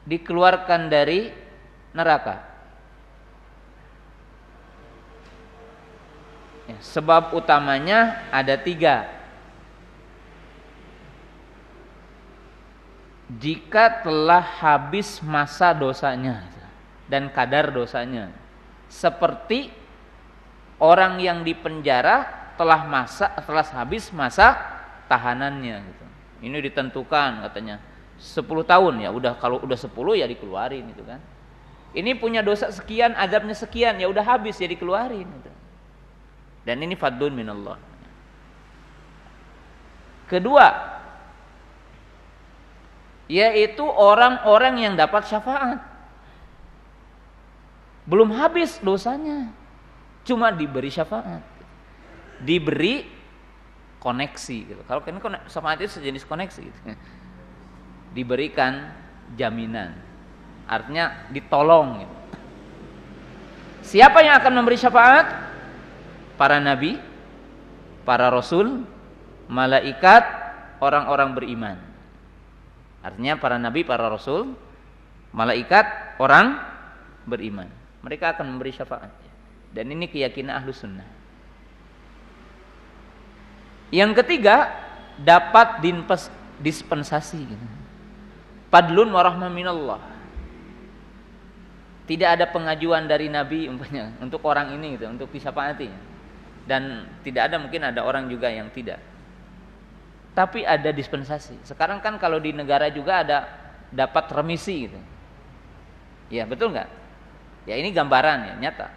dikeluarkan dari neraka? Ya, sebab utamanya ada 3. Jika telah habis masa dosanya dan kadar dosanya, seperti orang yang dipenjara telah habis masa tahanannya gitu. Ini ditentukan katanya 10 tahun, ya udah, kalau udah 10 ya dikeluarin gitu kan. Ini punya dosa sekian, azabnya sekian, ya udah habis ya dikeluarin gitu. Dan ini fadlun minallah. Kedua, yaitu orang-orang yang dapat syafaat. Belum habis dosanya, cuma diberi syafaat, diberi koneksi gitu. Kalau kan syafaat itu sejenis koneksi gitu. Diberikan jaminan, artinya ditolong gitu. Siapa yang akan memberi syafaat? Para nabi, para rasul, malaikat, orang-orang beriman. Artinya para nabi, para rasul, malaikat, orang beriman. Mereka akan memberi syafaat. Dan ini keyakinan ahlu sunnah. Yang ketiga, dapat dispensasi. Fadlun wa rahmah minallah. Tidak ada pengajuan dari nabi umpamanya untuk orang ini gitu, untuk disyafaati. Dan tidak ada, mungkin ada orang juga yang tidak. Tapi ada dispensasi. Sekarang kan kalau di negara juga ada dapat remisi gitu. Ya, betul enggak? Ya, ini gambaran ya, nyata.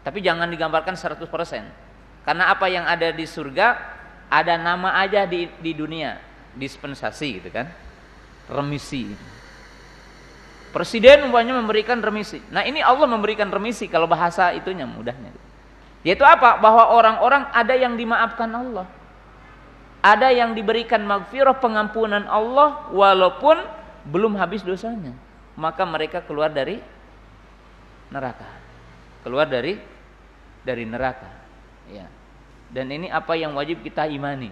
Tapi jangan digambarkan 100%. Karena apa yang ada di surga ada nama aja di dunia, dispensasi gitu kan. Remisi. Presiden umpamanya memberikan remisi. Nah, ini Allah memberikan remisi kalau bahasa itunya mudahnya. Yaitu apa? Bahwa orang-orang ada yang dimaafkan Allah. Ada yang diberikan maghfirah, pengampunan Allah walaupun belum habis dosanya. Maka mereka keluar dari neraka. Keluar dari neraka. Ya. Dan ini apa yang wajib kita imani.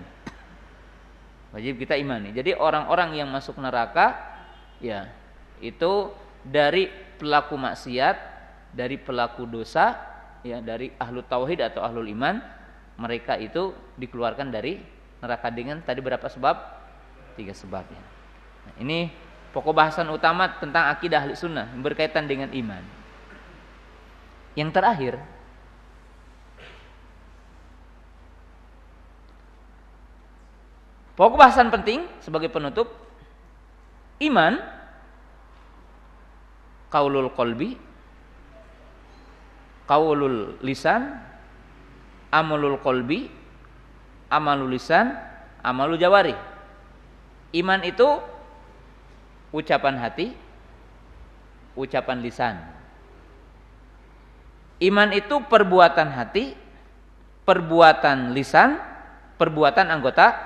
Wajib kita imani. Jadi orang-orang yang masuk neraka, ya, itu dari pelaku maksiat, dari pelaku dosa, ya, dari ahlu tauhid atau ahlul iman, mereka itu dikeluarkan dari neraka dengan tadi berapa sebab? 3 sebab ya. Nah, ini pokok bahasan utama tentang akidah ahli sunnah yang berkaitan dengan iman. Yang terakhir, pokok bahasan penting sebagai penutup, iman qaulul qalbi, qaulul lisan, amalul qalbi, amalul lisan, amalul jawari. Iman itu ucapan hati, ucapan lisan. Iman itu perbuatan hati, perbuatan lisan, perbuatan anggota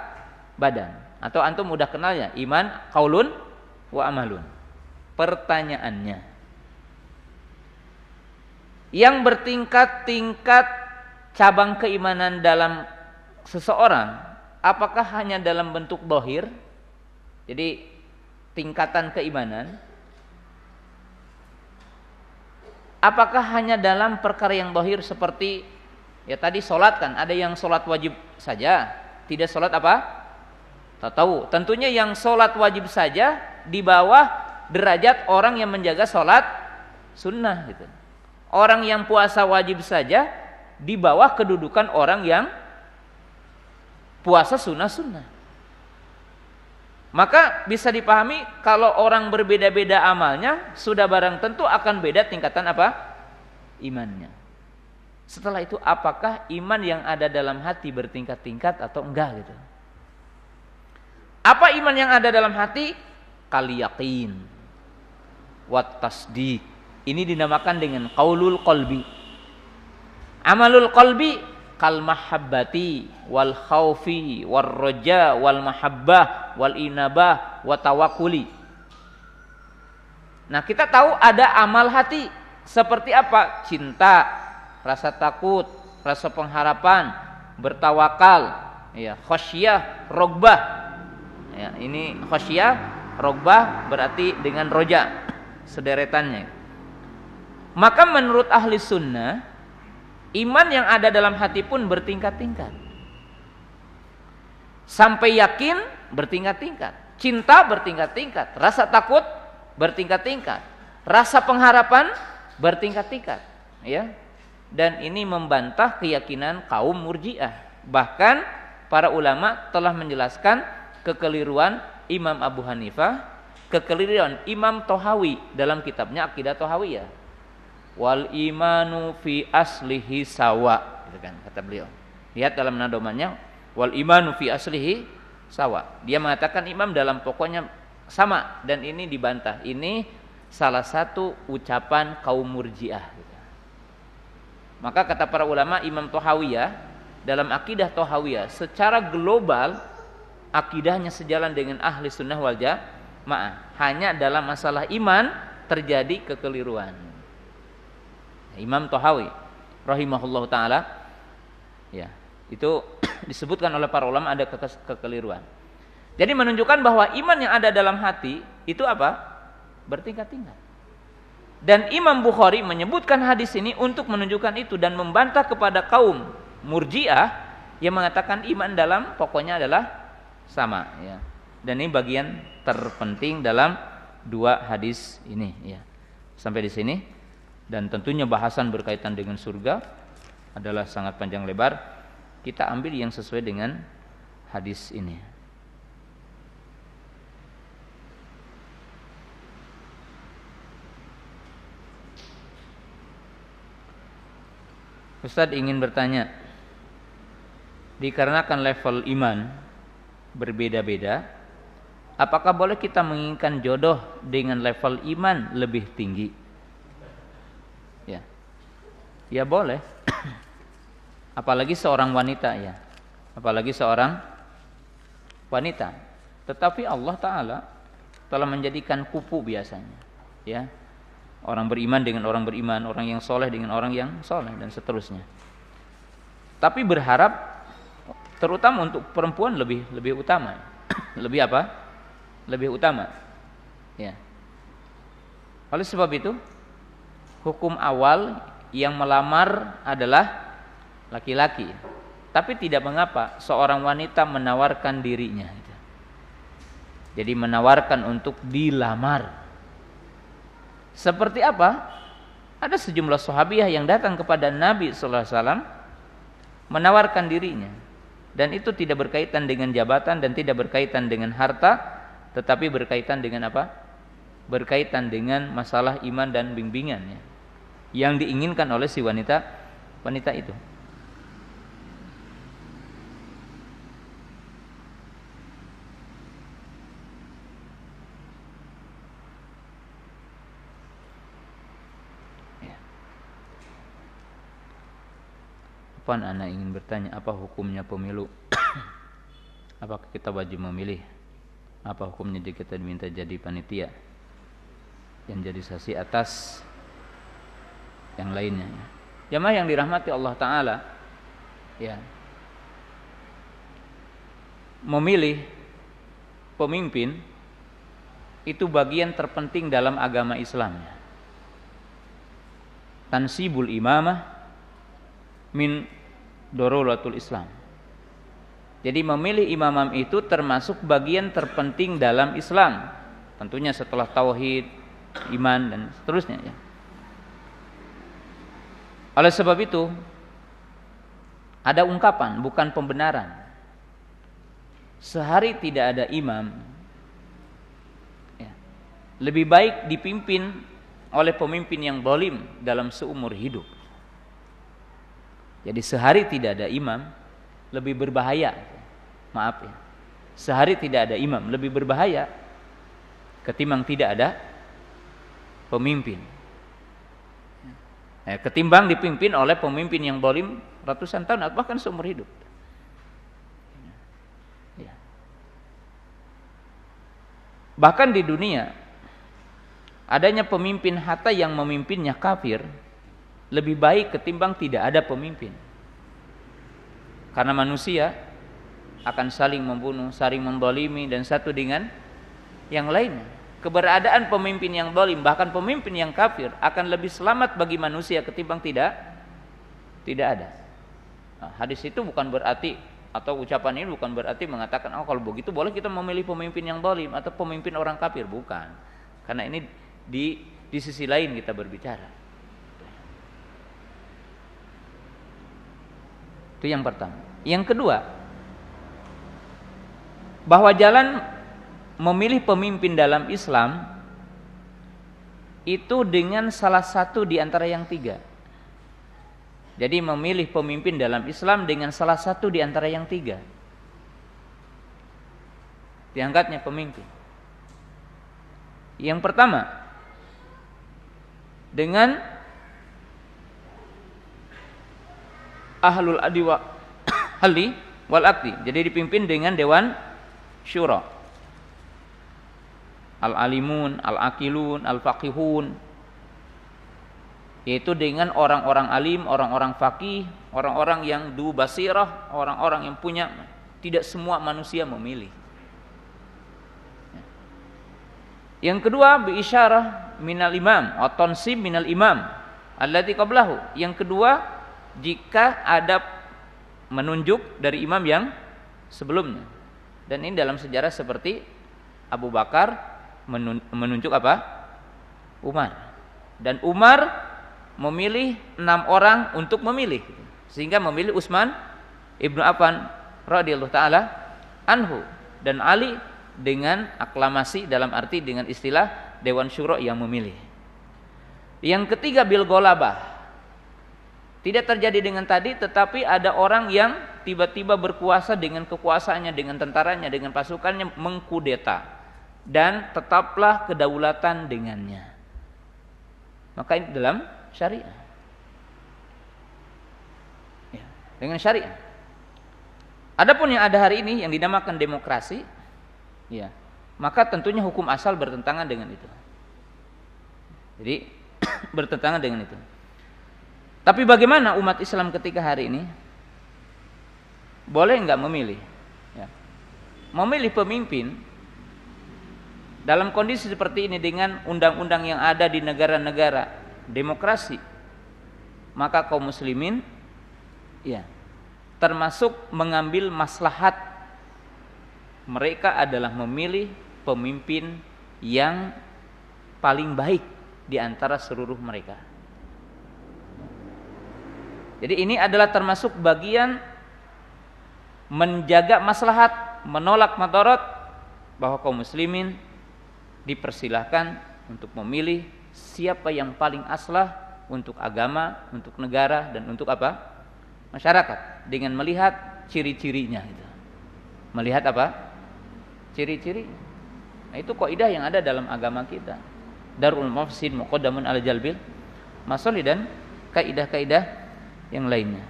badan. Atau antum udah kenal ya, iman qaulun wa amalun. Pertanyaannya, yang bertingkat-tingkat cabang keimanan dalam seseorang, apakah hanya dalam bentuk dhahir? Jadi tingkatan keimanan, apakah hanya dalam perkara yang dhahir seperti ya tadi sholat kan, ada yang sholat wajib saja, tidak sholat apa? Tak tahu. Tentunya yang sholat wajib saja di bawah derajat orang yang menjaga sholat sunnah gitu. Orang yang puasa wajib saja di bawah kedudukan orang yang puasa sunnah-sunnah. Maka bisa dipahami kalau orang berbeda-beda amalnya, sudah barang tentu akan beda tingkatan apa? Imannya. Setelah itu apakah iman yang ada dalam hati bertingkat-tingkat atau enggak gitu. Apa iman yang ada dalam hati? Kal yaqin wat tasdiq. Ini dinamakan dengan qaulul qalbi. Amalul qalbi kal mahabbati wal khaufi war raja wal mahabbah wal inabah wa tawakkuli. Nah, kita tahu ada amal hati seperti apa? Cinta, rasa takut, rasa pengharapan, bertawakal, ya, khasyah, rogbah. Ya, ini khasyah, rogbah berarti dengan roja sederetannya. Maka menurut ahli sunnah, iman yang ada dalam hati pun bertingkat-tingkat. Sampai yakin bertingkat-tingkat, cinta bertingkat-tingkat, rasa takut bertingkat-tingkat, rasa pengharapan bertingkat-tingkat, ya. Dan ini membantah keyakinan kaum Murji'ah. Bahkan para ulama telah menjelaskan kekeliruan Imam Abu Hanifah, kekeliruan Imam Tohawi dalam kitabnya Aqidah Tohawiyah. Wal imanu fi aslihi sawa, gitu kan kata beliau. Lihat dalam nadomannya, wal imanu fi aslihi sawa. Dia mengatakan imam dalam pokoknya sama, dan ini dibantah. Ini salah satu ucapan kaum Murji'ah. Maka kata para ulama, Imam Tohawiyah dalam akidah Tohawiyah secara global akidahnya sejalan dengan ahli sunnah wal jamaah. Hanya dalam masalah iman terjadi kekeliruan. Imam Tohawi rahimahullah ta'ala, ya, itu disebutkan oleh para ulama ada kekeliruan. Jadi menunjukkan bahwa iman yang ada dalam hati itu apa? Bertingkat-tingkat. Dan Imam Bukhari menyebutkan hadis ini untuk menunjukkan itu dan membantah kepada kaum Murji'ah yang mengatakan iman dalam pokoknya adalah sama, ya. Dan ini bagian terpenting dalam dua hadis ini, ya. Sampai di sini. Dan tentunya bahasan berkaitan dengan surga adalah sangat panjang lebar. Kita ambil yang sesuai dengan hadis ini. Ustadz ingin bertanya, dikarenakan level iman berbeda-beda, apakah boleh kita menginginkan jodoh dengan level iman lebih tinggi? Ya boleh. Apalagi seorang wanita, ya. Apalagi seorang wanita. Tetapi Allah Ta'ala telah menjadikan kupu biasanya, ya. Orang beriman dengan orang beriman, orang yang soleh dengan orang yang soleh, dan seterusnya. Tapi berharap terutama untuk perempuan lebih utama. Lebih apa? Lebih utama. Ya. Oleh sebab itu, hukum awal yang melamar adalah laki-laki. Tapi tidak mengapa seorang wanita menawarkan dirinya. Jadi menawarkan untuk dilamar. Seperti apa? Ada sejumlah sahabiah yang datang kepada Nabi sallallahu alaihi wasallam menawarkan dirinya. Dan itu tidak berkaitan dengan jabatan dan tidak berkaitan dengan harta, tetapi berkaitan dengan apa? Berkaitan dengan masalah iman dan bimbingannya yang diinginkan oleh si wanita itu. Ya. Apaan anak ingin bertanya, apa hukumnya pemilu? Apakah kita wajib memilih? Apa hukumnya jika kita diminta jadi panitia yang jadi saksi atas yang lainnya, ya. Jamaah yang dirahmati Allah Ta'ala, ya, memilih pemimpin itu bagian terpenting dalam agama Islam, ya. Tansibul imamah min daruratul Islam. Jadi memilih imam itu termasuk bagian terpenting dalam Islam, tentunya setelah tauhid, iman, dan seterusnya, ya. Oleh sebab itu, ada ungkapan, bukan pembenaran. Sehari tidak ada imam, ya, lebih baik dipimpin oleh pemimpin yang zalim dalam seumur hidup. Jadi sehari tidak ada imam lebih berbahaya. Maaf, ya. sehari tidak ada imam lebih berbahaya ketimbang tidak ada pemimpin. Ketimbang dipimpin oleh pemimpin yang zalim ratusan tahun atau bahkan seumur hidup. Bahkan di dunia adanya pemimpin hatta yang memimpinnya kafir lebih baik ketimbang tidak ada pemimpin. Karena manusia akan saling membunuh, saling menzalimi dan satu dengan yang lainnya. Keberadaan pemimpin yang zalim, bahkan pemimpin yang kafir akan lebih selamat bagi manusia ketimbang tidak ada. Nah, hadis itu bukan berarti atau ucapan ini bukan berarti mengatakan kalau begitu boleh kita memilih pemimpin yang zalim atau pemimpin orang kafir, bukan. Karena ini di sisi lain kita berbicara. Itu yang pertama. Yang kedua, bahwa jalan memilih pemimpin dalam Islam itu dengan salah satu di antara yang tiga. Jadi memilih pemimpin dalam Islam dengan salah satu di antara yang tiga. Diangkatnya pemimpin. Yang pertama, dengan ahlul adi wal aqdi. Jadi dipimpin dengan dewan syura. Al-alimun, al-aqilun, al-faqihun. Yaitu dengan orang-orang alim, orang-orang faqih, orang-orang yang du basirah, orang-orang yang punya. Tidak semua manusia memilih. Yang kedua, biisyarah minal imam atau tansib minal imam allati qablahu. Yang kedua, jika ada menunjuk dari imam yang sebelumnya. Dan ini dalam sejarah seperti Abu Bakar menunjuk apa? Umar. Dan Umar memilih 6 orang untuk memilih, sehingga memilih Utsman ibnu Affan radhiyallahu taala anhu, dan Ali dengan aklamasi, dalam arti dengan istilah Dewan Syuro yang memilih. Yang ketiga, bil ghalabah. Tidak terjadi dengan tadi, tetapi ada orang yang tiba-tiba berkuasa dengan kekuasaannya, dengan tentaranya, dengan pasukannya, mengkudeta, dan tetaplah kedaulatan dengannya. Maka ini dalam syariah. Ya, dengan syariah. Adapun yang ada hari ini yang dinamakan demokrasi, ya, maka tentunya hukum asal bertentangan dengan itu. Jadi bertentangan dengan itu. Tapi bagaimana umat Islam ketika hari ini? Boleh enggak memilih? Ya. Memilih pemimpin dalam kondisi seperti ini dengan undang-undang yang ada di negara-negara demokrasi, maka kaum muslimin ya termasuk mengambil maslahat mereka adalah memilih pemimpin yang paling baik di antara seluruh mereka. Jadi ini adalah termasuk bagian menjaga maslahat, menolak madarat, bahwa kaum muslimin dipersilahkan untuk memilih siapa yang paling aslah untuk agama, untuk negara, dan untuk apa? Masyarakat, dengan melihat ciri-cirinya gitu. Melihat apa? Ciri-ciri. Nah, itu kaidah yang ada dalam agama kita. Darul mafsid muqaddamun ala jalbil masalih, dan kaidah-kaidah yang lainnya.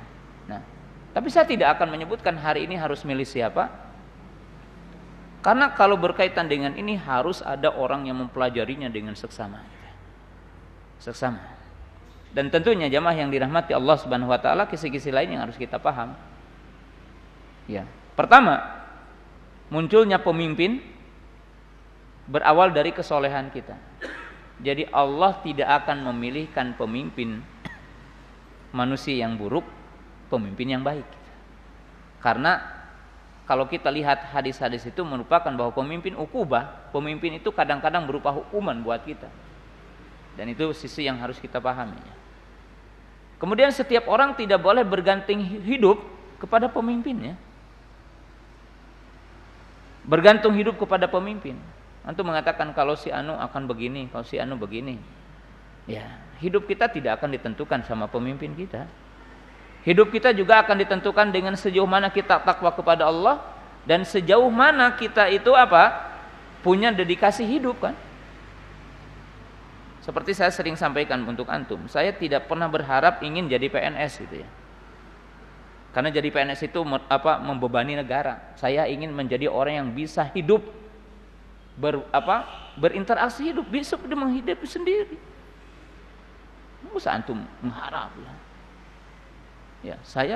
Nah, tapi saya tidak akan menyebutkan hari ini harus milih siapa. Karena kalau berkaitan dengan ini harus ada orang yang mempelajarinya dengan seksama. Dan tentunya jamaah yang dirahmati Allah Subhanahu wa taala, kisi-kisi lain yang harus kita paham. Ya. Pertama, munculnya pemimpin berawal dari kesolehan kita. Jadi Allah tidak akan memilihkan pemimpin manusia yang buruk, pemimpin yang baik. Karena kalau kita lihat hadis-hadis itu merupakan bahwa pemimpin ukubah, pemimpin itu kadang-kadang berupa hukuman buat kita. Dan itu sisi yang harus kita pahami. Kemudian setiap orang tidak boleh bergantung hidup kepada pemimpinnya. Bergantung hidup kepada pemimpin. Antum mengatakan kalau si anu akan begini, kalau si anu begini. Ya, hidup kita tidak akan ditentukan sama pemimpin kita. Hidup kita juga akan ditentukan dengan sejauh mana kita takwa kepada Allah Dan sejauh mana kita itu punya dedikasi hidup kan. Seperti saya sering sampaikan untuk antum, saya tidak pernah berharap ingin jadi PNS gitu ya. Karena jadi PNS itu membebani negara. Saya ingin menjadi orang yang bisa hidup berinteraksi hidup, besok dia menghidupi sendiri. Enggak usah antum mengharap ya. Ya, saya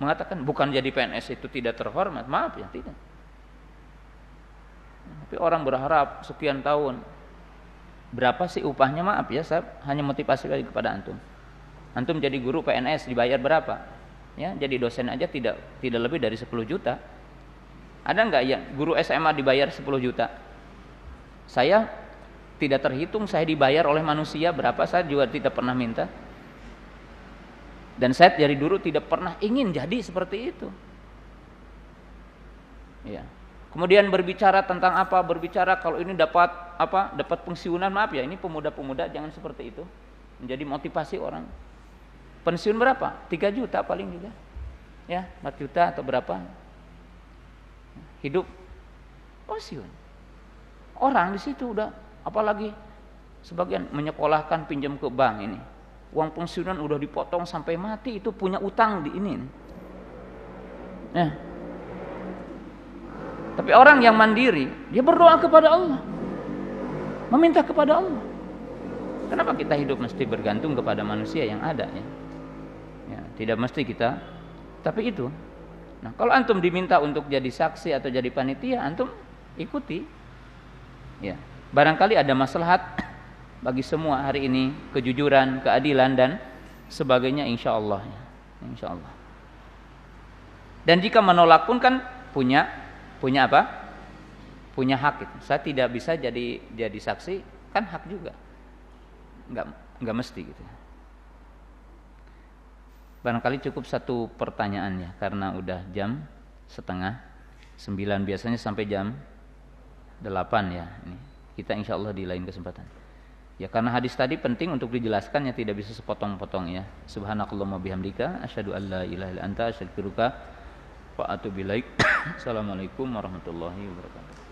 mengatakan bukan jadi PNS itu tidak terhormat, maaf ya, tidak. Tapi orang berharap sekian tahun. Berapa sih upahnya? Maaf ya, saya hanya motivasi lagi kepada antum. Antum jadi guru PNS dibayar berapa? Ya, jadi dosen aja tidak lebih dari 10 juta. Ada enggak yang guru SMA dibayar 10 juta? Saya tidak terhitung saya dibayar oleh manusia berapa, saya juga tidak pernah minta. Dan saya dari dulu tidak pernah ingin jadi seperti itu. Ya. Kemudian berbicara tentang berbicara kalau ini dapat pensiunan, maaf ya, ini pemuda-pemuda jangan seperti itu. Menjadi motivasi orang. Pensiun berapa? 3 juta paling juga. Ya, 4 juta atau berapa? Hidup pensiun. Orang di situ udah, apalagi sebagian menyekolahkan pinjam ke bank ini. Uang pensiunan udah dipotong sampai mati, itu punya utang di ini. Ya. Tapi orang yang mandiri, dia berdoa kepada Allah, meminta kepada Allah. Kenapa kita hidup mesti bergantung kepada manusia yang ada ya? Ya, tidak mesti kita. Tapi itu. Nah, kalau antum diminta untuk jadi saksi atau jadi panitia, antum ikuti. Ya, barangkali ada maslahat bagi semua hari ini, kejujuran, keadilan dan sebagainya, insyaallah ya. Insyaallah. Dan jika menolak pun kan punya apa? Punya hak itu. Saya tidak bisa jadi saksi, kan hak juga. Enggak mesti gitu. Barangkali cukup satu pertanyaan ya, karena udah jam 8:30. Biasanya sampai jam 8 ya. Ini kita insyaallah di lain kesempatan. Ya, karena hadis tadi penting untuk dijelaskan ya, tidak bisa sepotong-potong ya. Subhanakallahumma bihamdika asyhadu an la ilaha illa anta astaghfiruka wa atubu ilaik. Assalamualaikum warahmatullahi wabarakatuh.